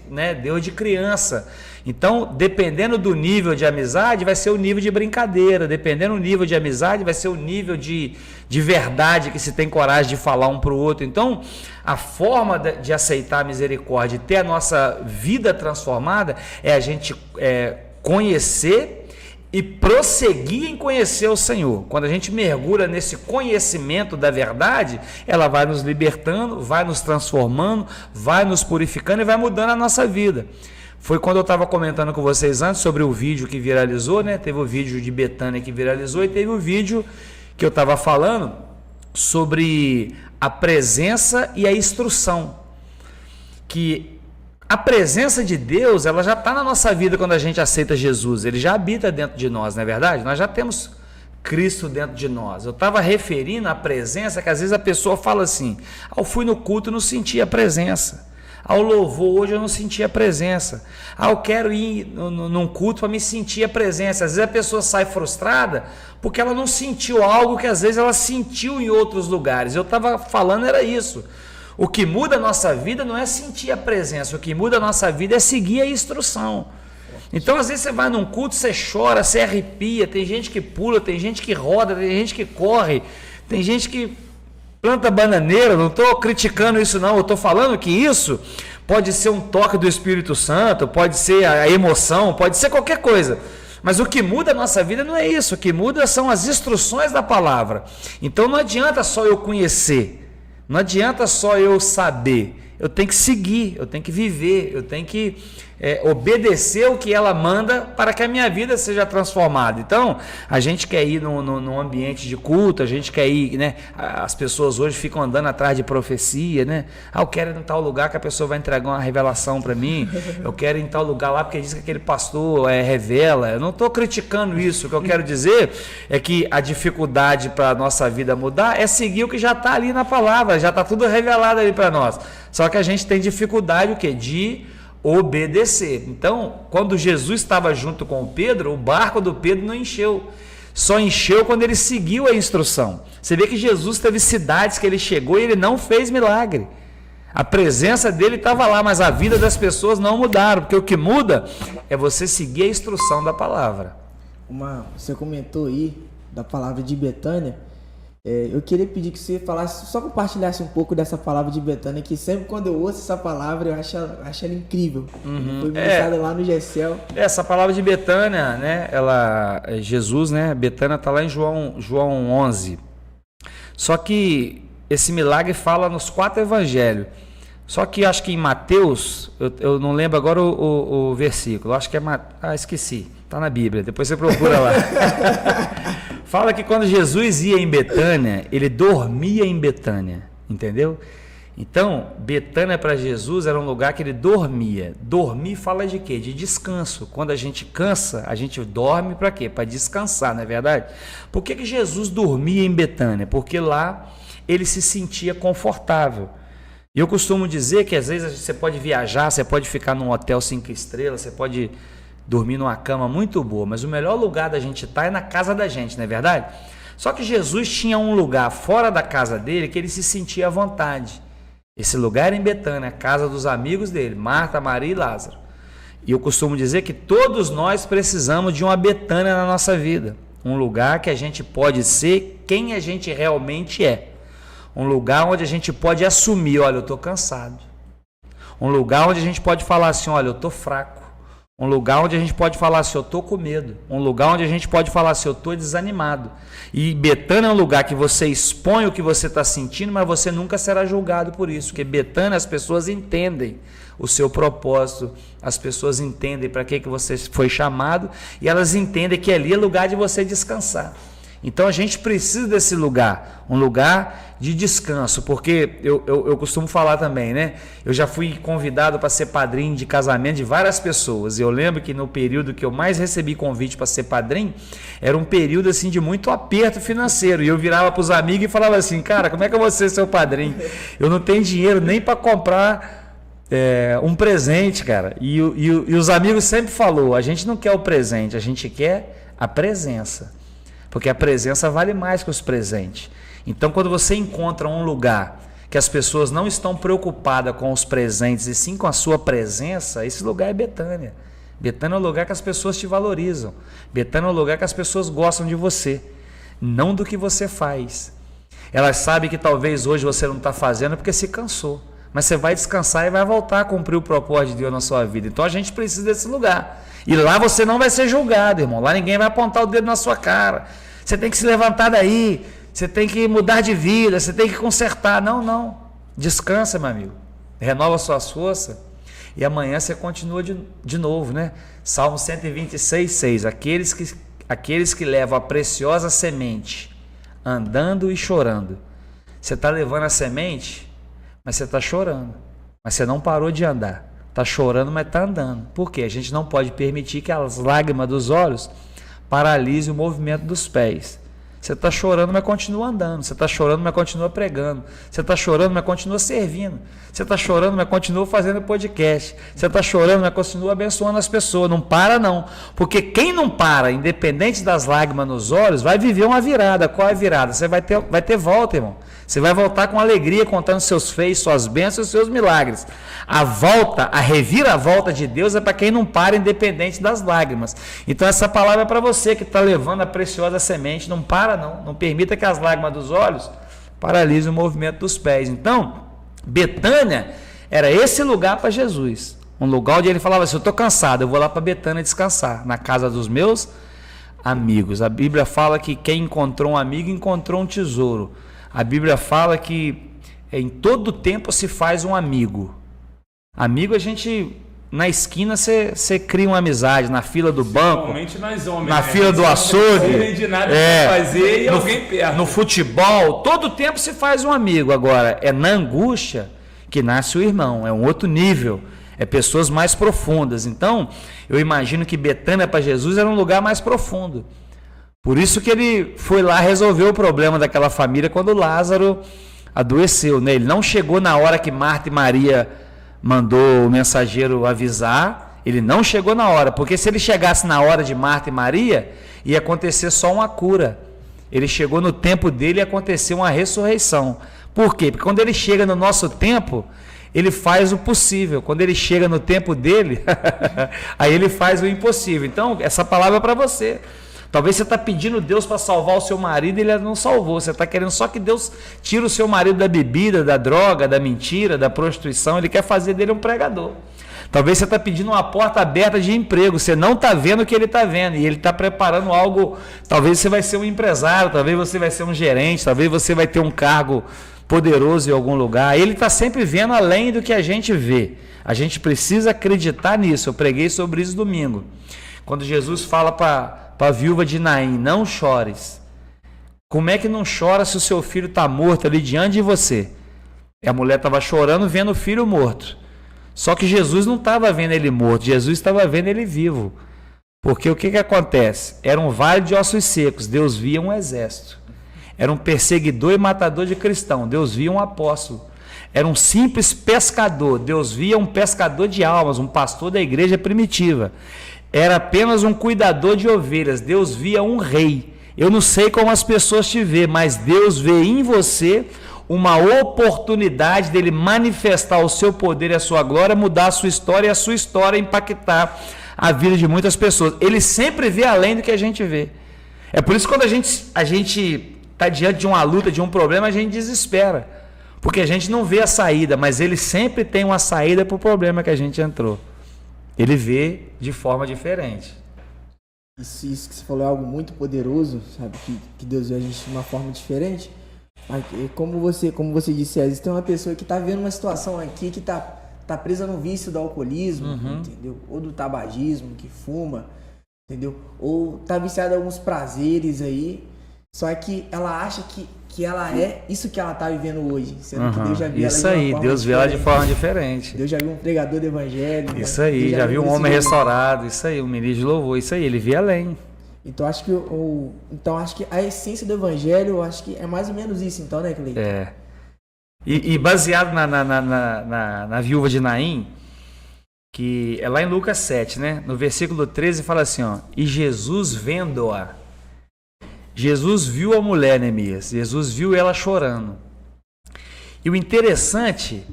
deu de criança. Então, dependendo do nível de amizade, vai ser o nível de brincadeira. Dependendo do nível de amizade, vai ser o nível de verdade que se tem coragem de falar um para o outro. Então, a forma de aceitar a misericórdia e ter a nossa vida transformada é a gente conhecer e prosseguir em conhecer o Senhor. Quando a gente mergulha nesse conhecimento da verdade, ela vai nos libertando, vai nos transformando, vai nos purificando e vai mudando a nossa vida. Foi quando eu estava comentando com vocês antes sobre o vídeo que viralizou, né? Teve o vídeo de Betânia que viralizou e teve o vídeo que eu estava falando sobre a presença e a instrução. Que a presença de Deus, ela já está na nossa vida quando a gente aceita Jesus. Ele já habita dentro de nós, não é verdade? Nós já temos Cristo dentro de nós. Eu estava referindo à presença, que às vezes a pessoa fala assim, eu fui no culto e não senti a presença. Ao louvor hoje eu não senti a presença. Eu quero ir num culto para me sentir a presença. Às vezes a pessoa sai frustrada porque ela não sentiu algo que às vezes ela sentiu em outros lugares. Eu estava falando era isso. O que muda a nossa vida não é sentir a presença. O que muda a nossa vida é seguir a instrução. Então às vezes você vai num culto, você chora, você arrepia. Tem gente que pula, tem gente que roda, tem gente que corre, tem gente que planta bananeira. Não estou criticando isso não, eu estou falando que isso pode ser um toque do Espírito Santo, pode ser a emoção, pode ser qualquer coisa, mas o que muda a nossa vida não é isso, o que muda são as instruções da palavra. Então não adianta só eu conhecer, não adianta só eu saber, eu tenho que seguir, eu tenho que viver, eu tenho que obedecer o que ela manda para que a minha vida seja transformada. Então, a gente quer ir num ambiente de culto, a gente quer ir, né? As pessoas hoje ficam andando atrás de profecia, né? Eu quero ir em tal lugar que a pessoa vai entregar uma revelação para mim, eu quero ir em tal lugar lá porque diz que aquele pastor revela. Eu não estou criticando isso, o que eu quero dizer é que a dificuldade para a nossa vida mudar é seguir o que já está ali na palavra, já está tudo revelado ali para nós. Só que a gente tem dificuldade o quê? De obedecer. Então, quando Jesus estava junto com o Pedro, o barco do Pedro não encheu. só encheu quando ele seguiu a instrução. Você vê que Jesus teve cidades que ele chegou e ele não fez milagre. A presença dele estava lá, mas a vida das pessoas não mudaram, porque o que muda é você seguir a instrução da palavra. Você comentou aí da palavra de Betânia. Eu queria pedir que você falasse, só compartilhasse um pouco dessa palavra de Betânia, que sempre quando eu ouço essa palavra eu acho ela incrível. Foi ministrada lá no Gessel. Essa palavra de Betânia, né? Jesus, né? Betânia está lá em João 11. Só que esse milagre fala nos 4 evangelhos. Só que acho que em Mateus, eu não lembro agora o versículo, acho que é esqueci, está na Bíblia, depois você procura lá. Fala que quando Jesus ia em Betânia, ele dormia em Betânia, entendeu? Então, Betânia para Jesus era um lugar que ele dormia. Dormir fala de quê? De descanso. Quando a gente cansa, a gente dorme para quê? Para descansar, não é verdade? Por que Jesus dormia em Betânia? Porque lá ele se sentia confortável. E eu costumo dizer que às vezes você pode viajar, você pode ficar num hotel 5 estrelas, você pode dormir numa cama muito boa, mas o melhor lugar da gente estar é na casa da gente, não é verdade? Só que Jesus tinha um lugar fora da casa dele que ele se sentia à vontade. Esse lugar era em Betânia, a casa dos amigos dele, Marta, Maria e Lázaro. E eu costumo dizer que todos nós precisamos de uma Betânia na nossa vida, um lugar que a gente pode ser quem a gente realmente é. Um lugar onde a gente pode assumir, olha, eu estou cansado. Um lugar onde a gente pode falar assim, olha, eu estou fraco. Um lugar onde a gente pode falar assim, eu estou com medo. Um lugar onde a gente pode falar assim, eu estou desanimado. E Betânia é um lugar que você expõe o que você está sentindo, mas você nunca será julgado por isso. Porque Betânia, as pessoas entendem o seu propósito, as pessoas entendem para que você foi chamado e elas entendem que ali é lugar de você descansar. Então a gente precisa desse lugar, um lugar de descanso, porque eu costumo falar também, né? Eu já fui convidado para ser padrinho de casamento de várias pessoas. Eu lembro que no período que eu mais recebi convite para ser padrinho, era um período assim de muito aperto financeiro. E eu virava para os amigos e falava assim, cara, como é que eu vou ser seu padrinho? Eu não tenho dinheiro nem para comprar um presente, cara. E os amigos sempre falaram, a gente não quer o presente, a gente quer a presença. Porque a presença vale mais que os presentes. Então, quando você encontra um lugar que as pessoas não estão preocupadas com os presentes e sim com a sua presença, esse lugar é Betânia. Betânia é um lugar que as pessoas te valorizam. Betânia é um lugar que as pessoas gostam de você, não do que você faz. Elas sabem que talvez hoje você não está fazendo porque se cansou. Mas você vai descansar e vai voltar a cumprir o propósito de Deus na sua vida. Então, a gente precisa desse lugar. E lá você não vai ser julgado, irmão. Lá ninguém vai apontar o dedo na sua cara. Você tem que se levantar daí. Você tem que mudar de vida. Você tem que consertar. Não. Descansa, meu amigo. Renova suas forças. E amanhã você continua de novo, né? Salmo 126, 6. Aqueles que levam a preciosa semente, andando e chorando. Você está levando a semente, mas você está chorando. Mas você não parou de andar. Está chorando, mas está andando. Por quê? A gente não pode permitir que as lágrimas dos olhos paralisem o movimento dos pés. Você está chorando, mas continua andando. Você está chorando, mas continua pregando. Você está chorando, mas continua servindo. Você está chorando, mas continua fazendo podcast. Você está chorando, mas continua abençoando as pessoas. Não para, não. Porque quem não para, independente das lágrimas nos olhos, vai viver uma virada. Qual é a virada? Você vai ter volta, irmão. Você vai voltar com alegria, contando seus feitos, suas bênçãos e seus milagres. A reviravolta de Deus é para quem não para, independente das lágrimas. Então essa palavra é para você que está levando a preciosa semente. Não para, não. Não permita que as lágrimas dos olhos paralisem o movimento dos pés. Então, Betânia era esse lugar para Jesus. Um lugar onde ele falava assim, eu estou cansado, eu vou lá para Betânia descansar, na casa dos meus amigos. A Bíblia fala que quem encontrou um amigo, encontrou um tesouro. A Bíblia fala que em todo tempo se faz um amigo. Amigo, a gente, na esquina, você cria uma amizade, na fila do banco, principalmente nós homens, na fila do açougue, não de nada pra fazer e alguém perto. No futebol, todo tempo se faz um amigo. Agora, é na angústia que nasce o irmão, é um outro nível, é pessoas mais profundas. Então, eu imagino que Betânia para Jesus era um lugar mais profundo. Por isso que ele foi lá resolver o problema daquela família quando Lázaro adoeceu, né? Ele não chegou na hora que Marta e Maria mandou o mensageiro avisar, ele não chegou na hora, porque se ele chegasse na hora de Marta e Maria, ia acontecer só uma cura. Ele chegou no tempo dele e aconteceu uma ressurreição. Por quê? Porque quando ele chega no nosso tempo, ele faz o possível. Quando ele chega no tempo dele, aí ele faz o impossível. Então, essa palavra é para você. Talvez você está pedindo Deus para salvar o seu marido e ele não salvou. Você está querendo só que Deus tire o seu marido da bebida, da droga, da mentira, da prostituição. Ele quer fazer dele um pregador. Talvez você está pedindo uma porta aberta de emprego. Você não está vendo o que ele está vendo. E ele está preparando algo. Talvez você vai ser um empresário, talvez você vai ser um gerente, talvez você vai ter um cargo poderoso em algum lugar. Ele está sempre vendo além do que a gente vê. A gente precisa acreditar nisso. Eu preguei sobre isso domingo. Quando Jesus fala para a viúva de Naim, não chores. Como é que não chora se o seu filho está morto ali diante de você? E a mulher estava chorando vendo o filho morto. Só que Jesus não estava vendo ele morto, Jesus estava vendo ele vivo. Porque o que acontece? Era um vale de ossos secos, Deus via um exército. Era um perseguidor e matador de cristão, Deus via um apóstolo. Era um simples pescador, Deus via um pescador de almas, um pastor da igreja primitiva. Era apenas um cuidador de ovelhas, Deus via um rei. Eu não sei como as pessoas te vê, mas Deus vê em você uma oportunidade dele manifestar o seu poder e a sua glória, mudar a sua história e a sua história impactar a vida de muitas pessoas. Ele sempre vê além do que a gente vê. É por isso que quando a gente está diante de uma luta, de um problema, a gente desespera. Porque a gente não vê a saída, mas ele sempre tem uma saída para o problema que a gente entrou. Ele vê de forma diferente. Isso que você falou é algo muito poderoso, sabe? Que Deus vê a gente de uma forma diferente. Mas como você disse, existem uma pessoa que está vendo uma situação aqui que tá presa no vício do alcoolismo, entendeu? Ou do tabagismo, que fuma, entendeu? Ou tá viciada em alguns prazeres aí, só que ela acha que ela é isso que ela tá vivendo hoje, sendo que Deus já viu isso ela de aí, uma Deus vê ela de forma diferente. Deus já viu um pregador do evangelho. Isso aí, já viu um homem restaurado, isso aí, um ministro de louvor, isso aí, ele vê além. Então acho que a essência do evangelho, eu acho que é mais ou menos isso, então, né, Cleiton? É. E baseado na viúva de Naim, que é lá em Lucas 7, né? No versículo 13 fala assim, ó, e Jesus vendo-a. Jesus viu a mulher, Neemias, Jesus viu ela chorando. E o interessante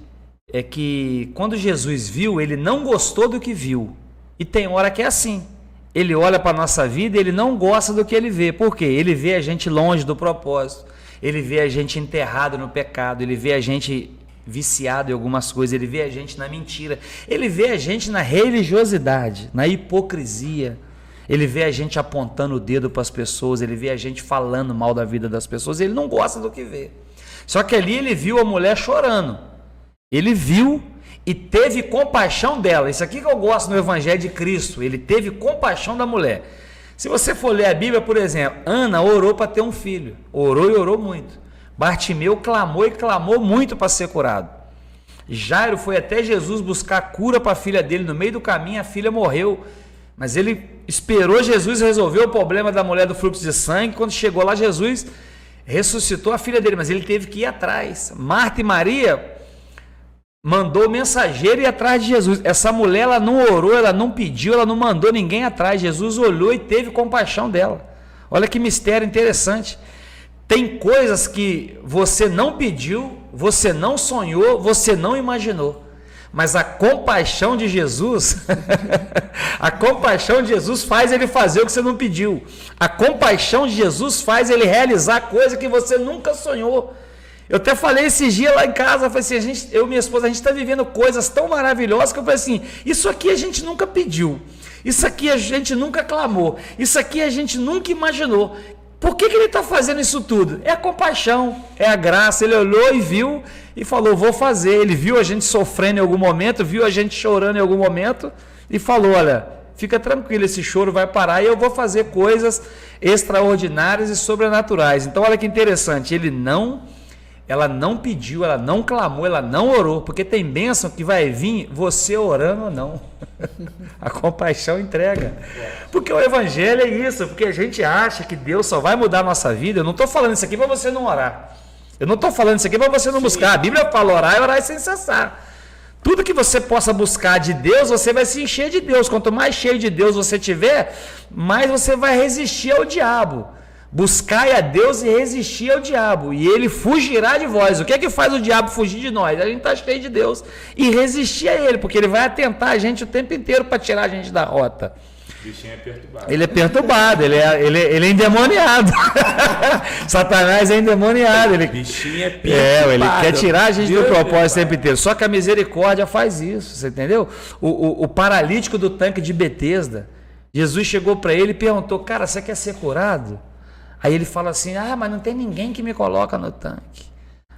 é que quando Jesus viu, ele não gostou do que viu. E tem hora que é assim. Ele olha para a nossa vida e ele não gosta do que ele vê. Por quê? Ele vê a gente longe do propósito. Ele vê a gente enterrado no pecado. Ele vê a gente viciado em algumas coisas. Ele vê a gente na mentira. Ele vê a gente na religiosidade, na hipocrisia. Ele vê a gente apontando o dedo para as pessoas. Ele vê a gente falando mal da vida das pessoas. Ele não gosta do que vê. Só que ali ele viu a mulher chorando. Ele viu e teve compaixão dela. Isso aqui que eu gosto no Evangelho de Cristo. Ele teve compaixão da mulher. Se você for ler a Bíblia, por exemplo, Ana orou para ter um filho. Orou e orou muito. Bartimeu clamou e clamou muito para ser curado. Jairo foi até Jesus buscar cura para a filha dele. No meio do caminho, a filha morreu. Mas ele esperou Jesus resolver o problema da mulher do fluxo de sangue. Quando chegou lá, Jesus ressuscitou a filha dele. Mas ele teve que ir atrás. Marta e Maria mandou o mensageiro ir atrás de Jesus. Essa mulher, ela não orou, ela não pediu, ela não mandou ninguém atrás. Jesus olhou e teve compaixão dela. Olha que mistério interessante. Tem coisas que você não pediu, você não sonhou, você não imaginou. Mas a compaixão de Jesus, a compaixão de Jesus faz ele fazer o que você não pediu. A compaixão de Jesus faz ele realizar coisa que você nunca sonhou. Eu até falei esses dias lá em casa, falei assim, eu e minha esposa, a gente está vivendo coisas tão maravilhosas que eu falei assim, isso aqui a gente nunca pediu, isso aqui a gente nunca clamou, isso aqui a gente nunca imaginou. Por que ele está fazendo isso tudo? É a compaixão, é a graça. Ele olhou e viu e falou, vou fazer. Ele viu a gente sofrendo em algum momento, viu a gente chorando em algum momento e falou, olha, fica tranquilo, esse choro vai parar e eu vou fazer coisas extraordinárias e sobrenaturais. Então olha que interessante, ela não pediu, ela não clamou, ela não orou, porque tem bênção que vai vir você orando ou não. A compaixão entrega. Porque o evangelho é isso, porque a gente acha que Deus só vai mudar a nossa vida. Eu não estou falando isso aqui para você não orar. Eu não estou falando isso aqui para você não buscar. A Bíblia fala orar e orar sem cessar. Tudo que você possa buscar de Deus, você vai se encher de Deus. Quanto mais cheio de Deus você tiver, mais você vai resistir ao diabo. Buscai a Deus e resistir ao diabo, e ele fugirá de vós. O que é que faz o diabo fugir de nós? A gente está cheio de Deus e resistir a ele, porque ele vai atentar a gente o tempo inteiro para tirar a gente da rota. O bichinho é perturbado. Ele é perturbado, ele é endemoniado. Satanás é endemoniado. O bichinho é perturbado. Ele quer tirar a gente do propósito o tempo inteiro. Só que a misericórdia faz isso, você entendeu? O paralítico do tanque de Betesda, Jesus chegou para ele e perguntou: cara, você quer ser curado? Aí ele fala assim: mas não tem ninguém que me coloca no tanque.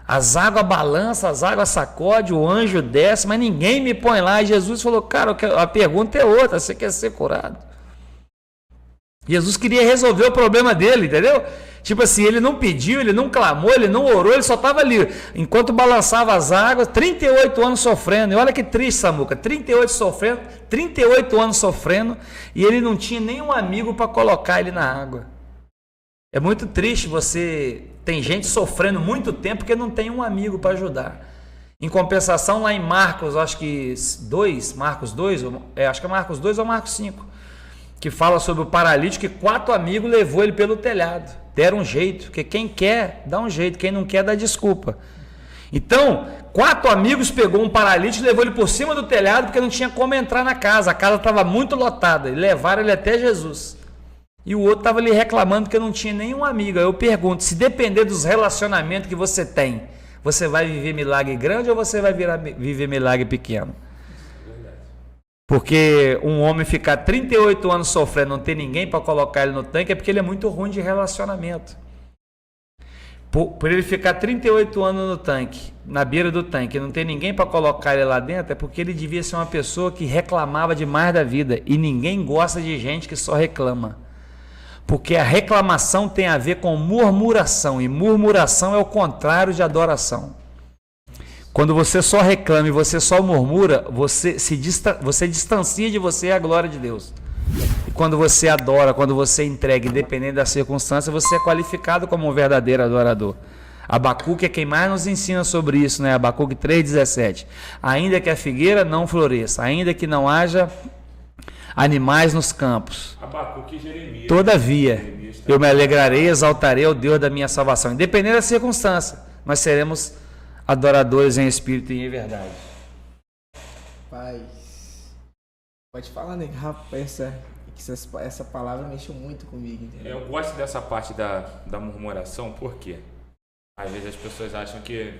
As águas balançam, as águas sacodem, o anjo desce, mas ninguém me põe lá. E Jesus falou: cara, a pergunta é outra, você quer ser curado? Jesus queria resolver o problema dele, entendeu? Tipo assim, ele não pediu, ele não clamou, ele não orou, ele só estava ali. Enquanto balançava as águas, 38 anos sofrendo. E olha que triste, Samuca, 38 anos sofrendo, e ele não tinha nenhum amigo para colocar ele na água. É muito triste tem gente sofrendo muito tempo porque não tem um amigo para ajudar. Em compensação, lá em Marcos, acho que 2, acho que é Marcos 2 ou Marcos 5, que fala sobre o paralítico que 4 amigos levou ele pelo telhado. Deram um jeito, porque quem quer, dá um jeito, quem não quer, dá desculpa. Então, 4 amigos pegou um paralítico e levou ele por cima do telhado porque não tinha como entrar na casa. A casa estava muito lotada e levaram ele até Jesus. E o outro estava ali reclamando que não tinha nenhum amigo. Aí eu pergunto, se depender dos relacionamentos que você tem, você vai viver milagre grande ou você vai viver milagre pequeno? Porque um homem ficar 38 anos sofrendo, não ter ninguém para colocar ele no tanque, é porque ele é muito ruim de relacionamento. Por ele ficar 38 anos no tanque, na beira do tanque, não ter ninguém para colocar ele lá dentro, é porque ele devia ser uma pessoa que reclamava demais da vida. E ninguém gosta de gente que só reclama. Porque a reclamação tem a ver com murmuração, e murmuração é o contrário de adoração. Quando você só reclama e você só murmura, você distancia de você a glória de Deus. E quando você adora, quando você entrega, independente da circunstância, você é qualificado como um verdadeiro adorador. Abacuque é quem mais nos ensina sobre isso, né? Abacuque 3,17. Ainda que a figueira não floresça, ainda que não haja animais nos campos, Abacuque e Jeremias. Todavia, eu me alegrarei e exaltarei ao Deus da minha salvação. Independente da circunstância, nós seremos adoradores em espírito e em verdade. Paz. Pode falar, né? Rapaz, essa palavra mexeu muito comigo, entendeu? Eu gosto dessa parte da murmuração, porque às vezes as pessoas acham que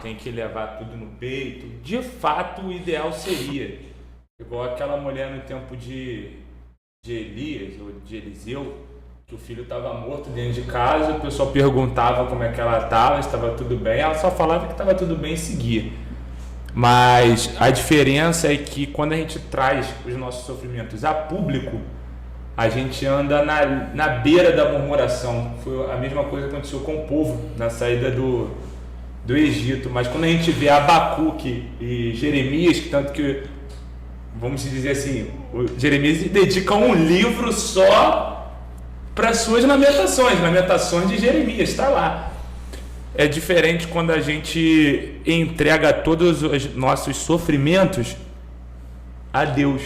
tem que levar tudo no peito. De fato, o ideal seria igual aquela mulher no tempo de Elias, ou de Eliseu, que o filho estava morto dentro de casa, o pessoal perguntava como é que ela estava, estava tudo bem, ela só falava que estava tudo bem e seguia. Mas a diferença é que quando a gente traz os nossos sofrimentos a público, a gente anda na beira da murmuração. Foi a mesma coisa que aconteceu com o povo na saída do Egito. Mas quando a gente vê Abacuque e Jeremias, que tanto que, vamos dizer assim, o Jeremias dedica um livro só para suas lamentações de Jeremias, está lá. É diferente quando a gente entrega todos os nossos sofrimentos a Deus.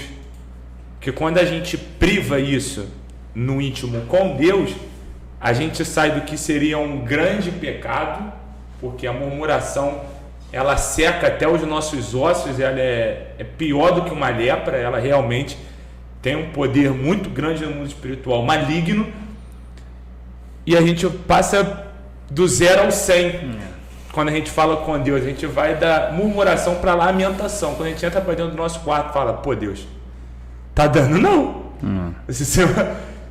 Porque quando a gente priva isso no íntimo com Deus, a gente sai do que seria um grande pecado, porque a murmuração, ela seca até os nossos ossos, ela é pior do que uma lepra, ela realmente tem um poder muito grande no mundo espiritual, maligno, e a gente passa do 0 ao 100. Quando a gente fala com Deus, a gente vai da murmuração para lamentação. Quando a gente entra para dentro do nosso quarto, fala: pô, Deus, tá dando não. Se o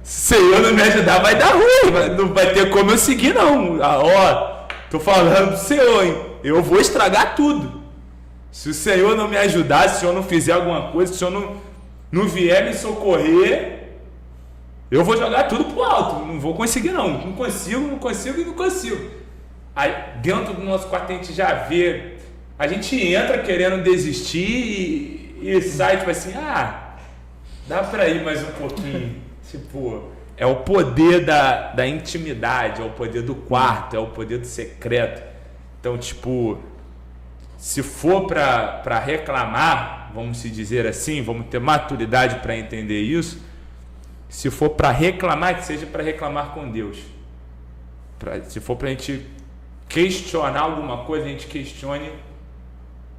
Senhor não me ajudar, vai dar ruim, não vai ter como eu seguir não. Tô falando pro Senhor, hein? Eu vou estragar tudo. Se o Senhor não me ajudar, se o Senhor não fizer alguma coisa, se o Senhor não vier me socorrer, eu vou jogar tudo pro alto. Não vou conseguir não. Não consigo. Aí dentro do nosso quarto a gente já vê, a gente entra querendo desistir e sai tipo assim, dá pra ir mais um pouquinho. Tipo, é o poder da intimidade, é o poder do quarto, é o poder do secreto. Então, tipo, se for para reclamar, vamos se dizer assim, vamos ter maturidade para entender isso, se for para reclamar, que seja para reclamar com Deus. Se for para a gente questionar alguma coisa, a gente questione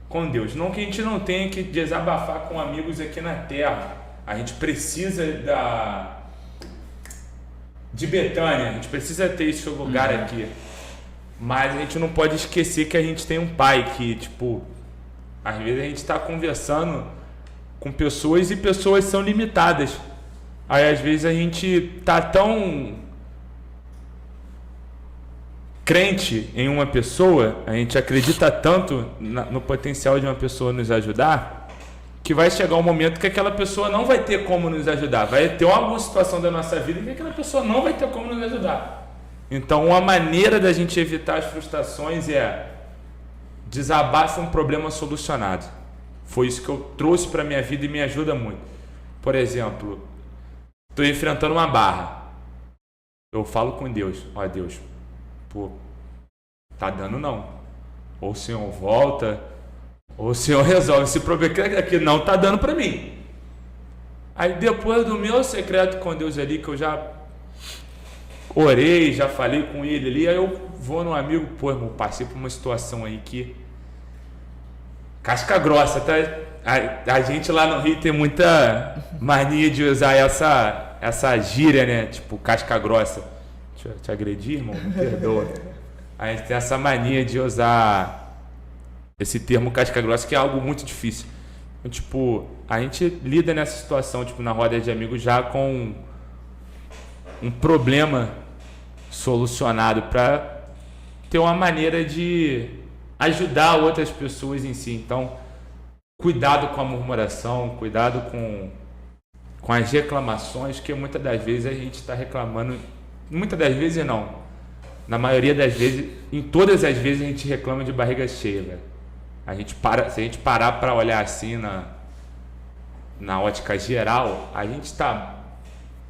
com Deus. Não que a gente não tenha que desabafar com amigos aqui na terra. A gente precisa de Betânia, a gente precisa ter esse lugar aqui. Mas a gente não pode esquecer que a gente tem um pai que, tipo, às vezes a gente está conversando com pessoas e pessoas são limitadas. Aí às vezes a gente tá tão crente em uma pessoa, a gente acredita tanto no potencial de uma pessoa nos ajudar, que vai chegar um momento que aquela pessoa não vai ter como nos ajudar. Vai ter alguma situação da nossa vida que aquela pessoa não vai ter como nos ajudar. Então, uma maneira da gente evitar as frustrações é desabafa um problema solucionado. Foi isso que eu trouxe para minha vida e me ajuda muito. Por exemplo, estou enfrentando uma barra. Eu falo com Deus. Ó Deus, pô, tá dando não. Ou o Senhor volta, ou o Senhor resolve esse problema que não tá dando para mim. Aí depois do meu secreto com Deus ali, que eu já orei, já falei com ele ali, aí eu vou num amigo, pô, irmão, passei por uma situação aí que casca grossa, tá? A gente lá no Rio tem muita mania de usar essa gíria, né? Tipo, casca grossa. Deixa eu te agredir, irmão? Me perdoa. A gente tem essa mania de usar esse termo casca grossa, que é algo muito difícil. Então, tipo, a gente lida nessa situação, tipo, na roda de amigos já com um problema solucionado para ter uma maneira de ajudar outras pessoas em si. Então, cuidado com a murmuração, cuidado com as reclamações, que muitas das vezes a gente está reclamando, muitas das vezes não, na maioria das vezes, em todas as vezes a gente reclama de barriga cheia, velho. Se a gente parar para olhar assim na ótica geral, a gente está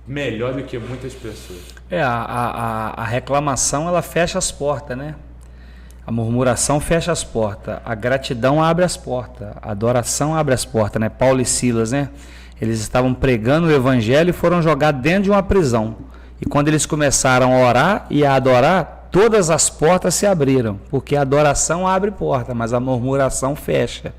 melhor do que muitas pessoas. A reclamação, ela fecha as portas, né? A murmuração fecha as portas, a gratidão abre as portas, a adoração abre as portas, né? Paulo e Silas, né? Eles estavam pregando o evangelho e foram jogados dentro de uma prisão. E quando eles começaram a orar e a adorar, todas as portas se abriram, porque a adoração abre porta, mas a murmuração fecha.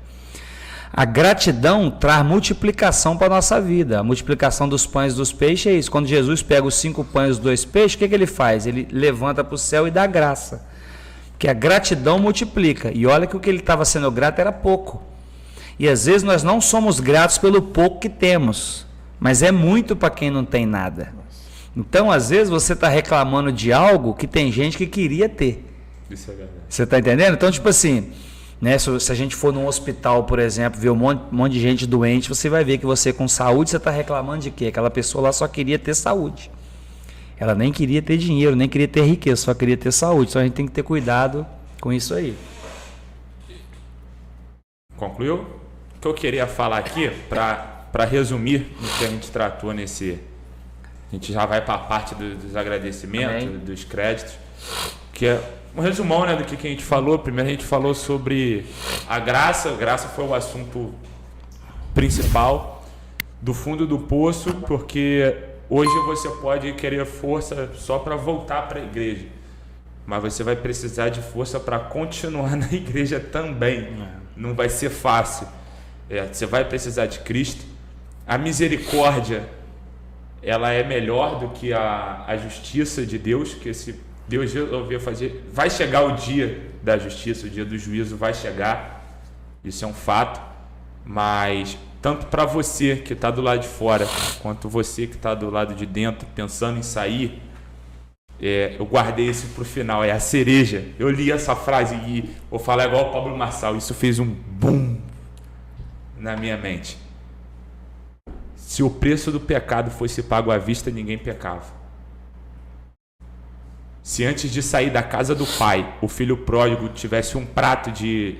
A gratidão traz multiplicação para a nossa vida. A multiplicação dos pães e dos peixes é isso. Quando Jesus pega os 5 pães e os 2 peixes, o que ele faz? Ele levanta para o céu e dá graça. Porque a gratidão multiplica. E olha que o que ele estava sendo grato era pouco. E às vezes nós não somos gratos pelo pouco que temos, mas é muito para quem não tem nada. Então, às vezes, você está reclamando de algo que tem gente que queria ter. Isso é verdade. Você está entendendo? Então, tipo assim, né, se a gente for num hospital, por exemplo, ver um monte de gente doente, você vai ver que você com saúde, você está reclamando de quê? Aquela pessoa lá só queria ter saúde. Ela nem queria ter dinheiro, nem queria ter riqueza, só queria ter saúde. Então a gente tem que ter cuidado com isso aí. Concluiu? O que eu queria falar aqui, para resumir o que a gente tratou nesse... A gente já vai para a parte dos agradecimentos, Amém. Dos créditos, que é um resumão, né, do que a gente falou. Primeiro a gente falou sobre a graça. A graça foi o assunto principal, do fundo do poço, porque hoje você pode querer força só para voltar para a igreja, mas você vai precisar de força para continuar na igreja também. Não vai ser fácil. Você vai precisar de Cristo. A misericórdia, ela é melhor do que a justiça de Deus, que se Deus resolver fazer, vai chegar o dia da justiça, o dia do juízo vai chegar, isso é um fato, mas tanto para você que está do lado de fora, quanto você que está do lado de dentro, pensando em sair, eu guardei isso para o final, é a cereja. Eu li essa frase e vou falar igual o Pablo Marçal, isso fez um boom na minha mente. Se o preço do pecado fosse pago à vista, ninguém pecava. Se antes de sair da casa do pai, o filho pródigo tivesse um prato de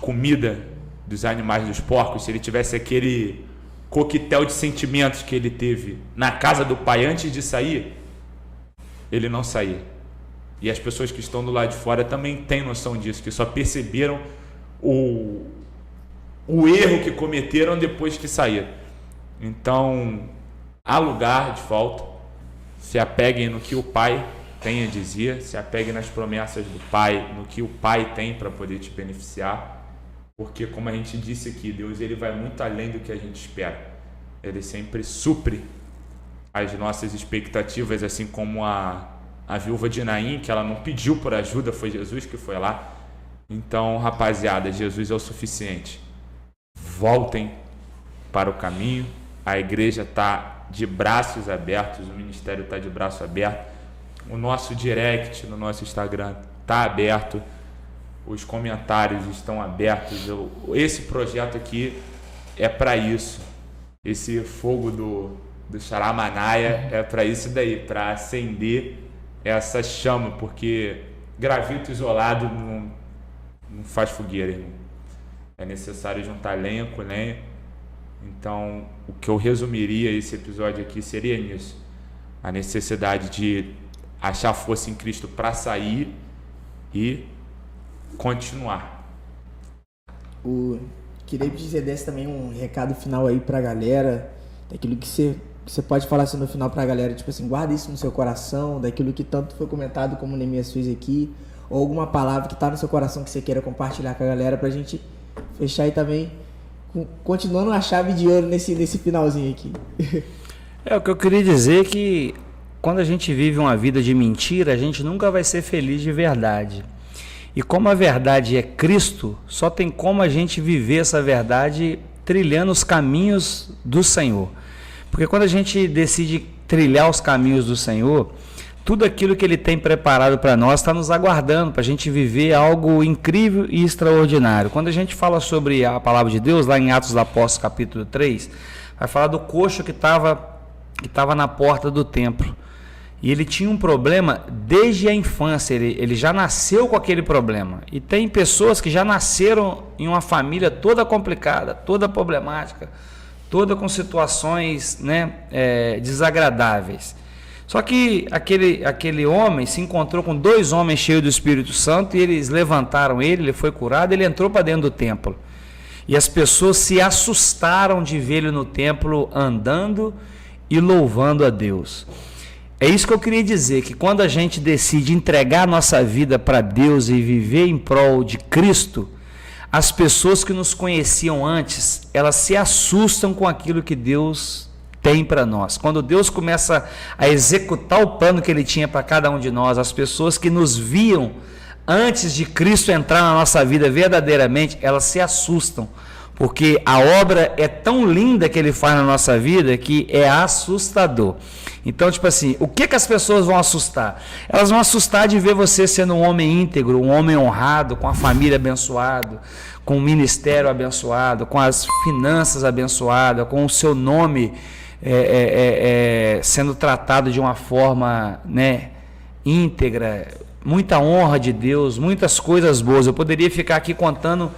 comida dos animais dos porcos, se ele tivesse aquele coquetel de sentimentos que ele teve na casa do pai antes de sair, ele não saía. E as pessoas que estão do lado de fora também têm noção disso, que só perceberam o erro que cometeram depois que saíram. Então, há lugar de volta. Se apeguem no que o Pai tem a dizer, se apeguem nas promessas do Pai, no que o Pai tem para poder te beneficiar, porque, como a gente disse aqui, Deus ele vai muito além do que a gente espera. Ele sempre supre as nossas expectativas, assim como a viúva de Naim, que ela não pediu por ajuda, foi Jesus que foi lá. Então, rapaziada, Jesus é o suficiente. Voltem para o caminho. A igreja está de braços abertos, o ministério está de braço aberto. O nosso direct no nosso Instagram está aberto. Os comentários estão abertos. Esse projeto aqui é para isso. Esse fogo do Xaramanaia é para isso daí, para acender essa chama, porque gravito isolado não faz fogueira, irmão. É necessário juntar lenha com lenha. Então, o que eu resumiria esse episódio aqui seria nisso: a necessidade de achar força em Cristo para sair e continuar. Queria que você desse também um recado final aí pra galera, daquilo que você pode falar assim no final pra galera, tipo assim, guarda isso no seu coração, daquilo que tanto foi comentado como o Neemias fez aqui, ou alguma palavra que tá no seu coração que você queira compartilhar com a galera pra gente fechar aí também, continuando a chave de ouro nesse finalzinho aqui. O que eu queria dizer é que quando a gente vive uma vida de mentira, a gente nunca vai ser feliz de verdade. E como a verdade é Cristo, só tem como a gente viver essa verdade trilhando os caminhos do Senhor. Porque quando a gente decide trilhar os caminhos do Senhor, tudo aquilo que Ele tem preparado para nós está nos aguardando, para a gente viver algo incrível e extraordinário. Quando a gente fala sobre a palavra de Deus, lá em Atos dos Apóstolos, capítulo 3, vai falar do coxo que estava na porta do templo. E ele tinha um problema desde a infância, ele já nasceu com aquele problema. E tem pessoas que já nasceram em uma família toda complicada, toda problemática, toda com situações, desagradáveis. Só que aquele homem se encontrou com 2 homens cheios do Espírito Santo e eles levantaram ele foi curado, ele entrou para dentro do templo. E as pessoas se assustaram de ver ele no templo andando e louvando a Deus. É isso que eu queria dizer, que quando a gente decide entregar a nossa vida para Deus e viver em prol de Cristo, as pessoas que nos conheciam antes, elas se assustam com aquilo que Deus tem para nós. Quando Deus começa a executar o plano que Ele tinha para cada um de nós, as pessoas que nos viam antes de Cristo entrar na nossa vida verdadeiramente, elas se assustam, porque a obra é tão linda que Ele faz na nossa vida que é assustador. Então, tipo assim, o que as pessoas vão assustar? Elas vão assustar de ver você sendo um homem íntegro, um homem honrado, com a família abençoada, com o ministério abençoado, com as finanças abençoadas, com o seu nome sendo tratado de uma forma íntegra, muita honra de Deus, muitas coisas boas. Eu poderia ficar aqui contando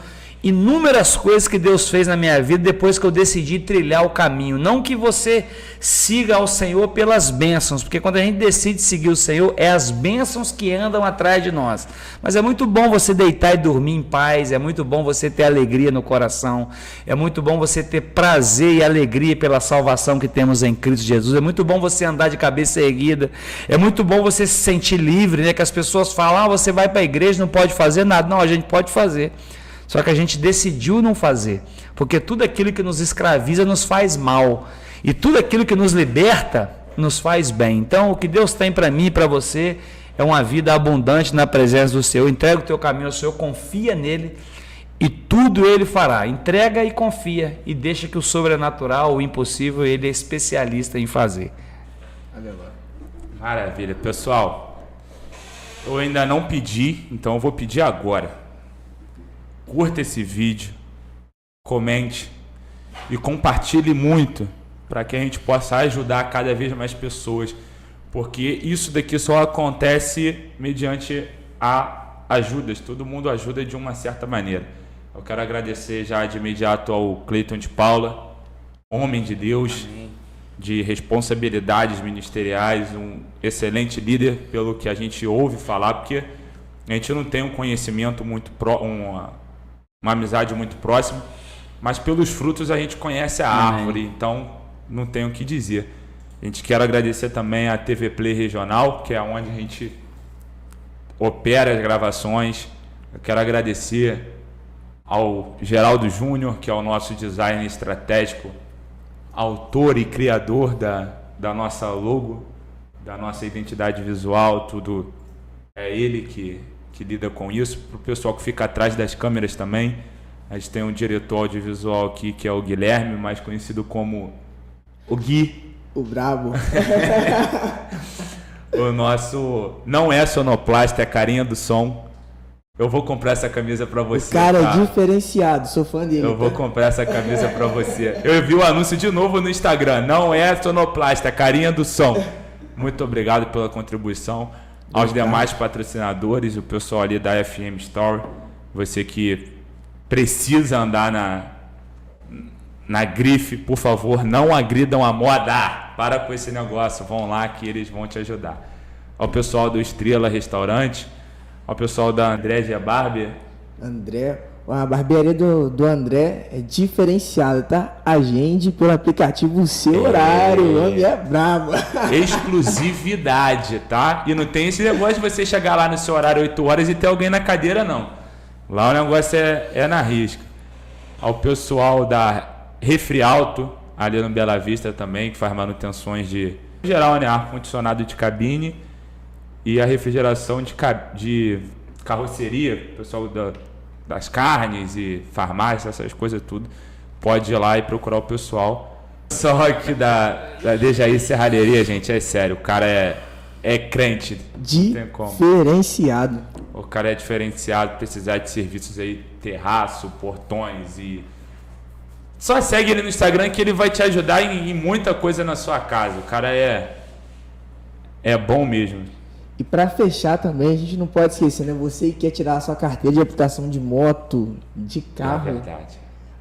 inúmeras coisas que Deus fez na minha vida depois que eu decidi trilhar o caminho. Não que você siga ao Senhor pelas bênçãos, porque quando a gente decide seguir o Senhor, é as bênçãos que andam atrás de nós. Mas é muito bom você deitar e dormir em paz, é muito bom você ter alegria no coração, é muito bom você ter prazer e alegria pela salvação que temos em Cristo Jesus, é muito bom você andar de cabeça erguida, é muito bom você se sentir livre, que as pessoas falam, você vai para a igreja, não pode fazer nada. Não, a gente pode fazer. Só que a gente decidiu não fazer, porque tudo aquilo que nos escraviza nos faz mal, e tudo aquilo que nos liberta nos faz bem. Então, o que Deus tem para mim e para você é uma vida abundante na presença do Senhor. Entrega o teu caminho ao Senhor, confia nele, e tudo Ele fará. Entrega e confia, e deixa que o sobrenatural, o impossível, Ele é especialista em fazer. Maravilha. Pessoal, eu ainda não pedi, então eu vou pedir agora. Curta esse vídeo, comente e compartilhe muito para que a gente possa ajudar cada vez mais pessoas, porque isso daqui só acontece mediante a ajudas, todo mundo ajuda de uma certa maneira. Eu quero agradecer já de imediato ao Cleiton de Paula, homem de Deus, de responsabilidades ministeriais, um excelente líder, pelo que a gente ouve falar, porque a gente não tem um conhecimento muito uma amizade muito próxima, mas pelos frutos a gente conhece a árvore, então não tenho o que dizer. A gente quer agradecer também a TV Play Regional, que é onde a gente opera as gravações. Eu quero agradecer ao Geraldo Júnior, que é o nosso designer estratégico, autor e criador da nossa logo, da nossa identidade visual, tudo é ele que lida com isso. Para o pessoal que fica atrás das câmeras também, a gente tem um diretor audiovisual aqui, que é o Guilherme, mais conhecido como o Gui. O brabo. O nosso não é sonoplasta, é carinha do som. Eu vou comprar essa camisa pra você. O cara tá? É diferenciado, sou fã dele. Eu vou comprar essa camisa pra você. Eu vi o anúncio de novo no Instagram. Não é sonoplasta, é carinha do som. Muito obrigado pela contribuição. Aos demais patrocinadores, o pessoal ali da FM Store. Você que precisa andar na grife, por favor, não agridam a moda. Para com esse negócio. Vão lá que eles vão te ajudar. Ao pessoal do Estrela Restaurante. Ao pessoal da André Gia Barber. André, a barbearia do André é diferenciada, tá? Agende pelo aplicativo o seu horário, o homem é brabo. Exclusividade, tá? E não tem esse negócio de você chegar lá no seu horário 8 horas e ter alguém na cadeira, não. Lá o negócio é na risca. Ao pessoal da Refri Alto, ali no Bela Vista também, que faz manutenções de geral, né? Ar-condicionado de cabine. E a refrigeração de carroceria, pessoal das carnes e farmácias, essas coisas tudo, pode ir lá e procurar o pessoal. Só aqui da Dejaí Serralheria, gente, é sério, o cara é crente. Diferenciado. O cara é diferenciado, precisar de serviços aí, terraço, portões e... Só segue ele no Instagram que ele vai te ajudar em muita coisa na sua casa. O cara é bom mesmo. E para fechar também, a gente não pode esquecer, né? Você que quer tirar a sua carteira de habilitação de moto, de carro. É verdade.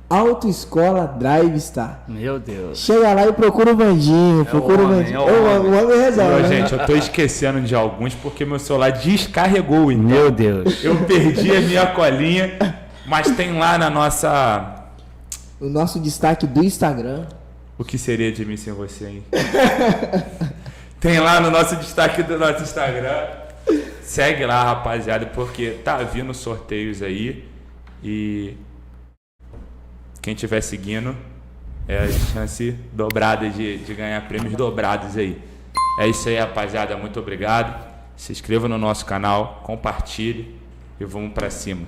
Autoescola DriveStar. Meu Deus. Chega lá e procura o Vandinho. Procura o Vandinho. O homem resolve. Gente, eu tô esquecendo de alguns porque meu celular descarregou. Então meu Deus. Eu perdi a minha colinha, mas tem lá na nossa... O nosso destaque do Instagram. O que seria de mim sem você, hein? Tem lá no nosso destaque do nosso Instagram. Segue lá, rapaziada, porque tá vindo sorteios aí. E quem estiver seguindo, é a chance dobrada de ganhar prêmios dobrados aí. É isso aí, rapaziada. Muito obrigado. Se inscreva no nosso canal, compartilhe e vamos pra cima.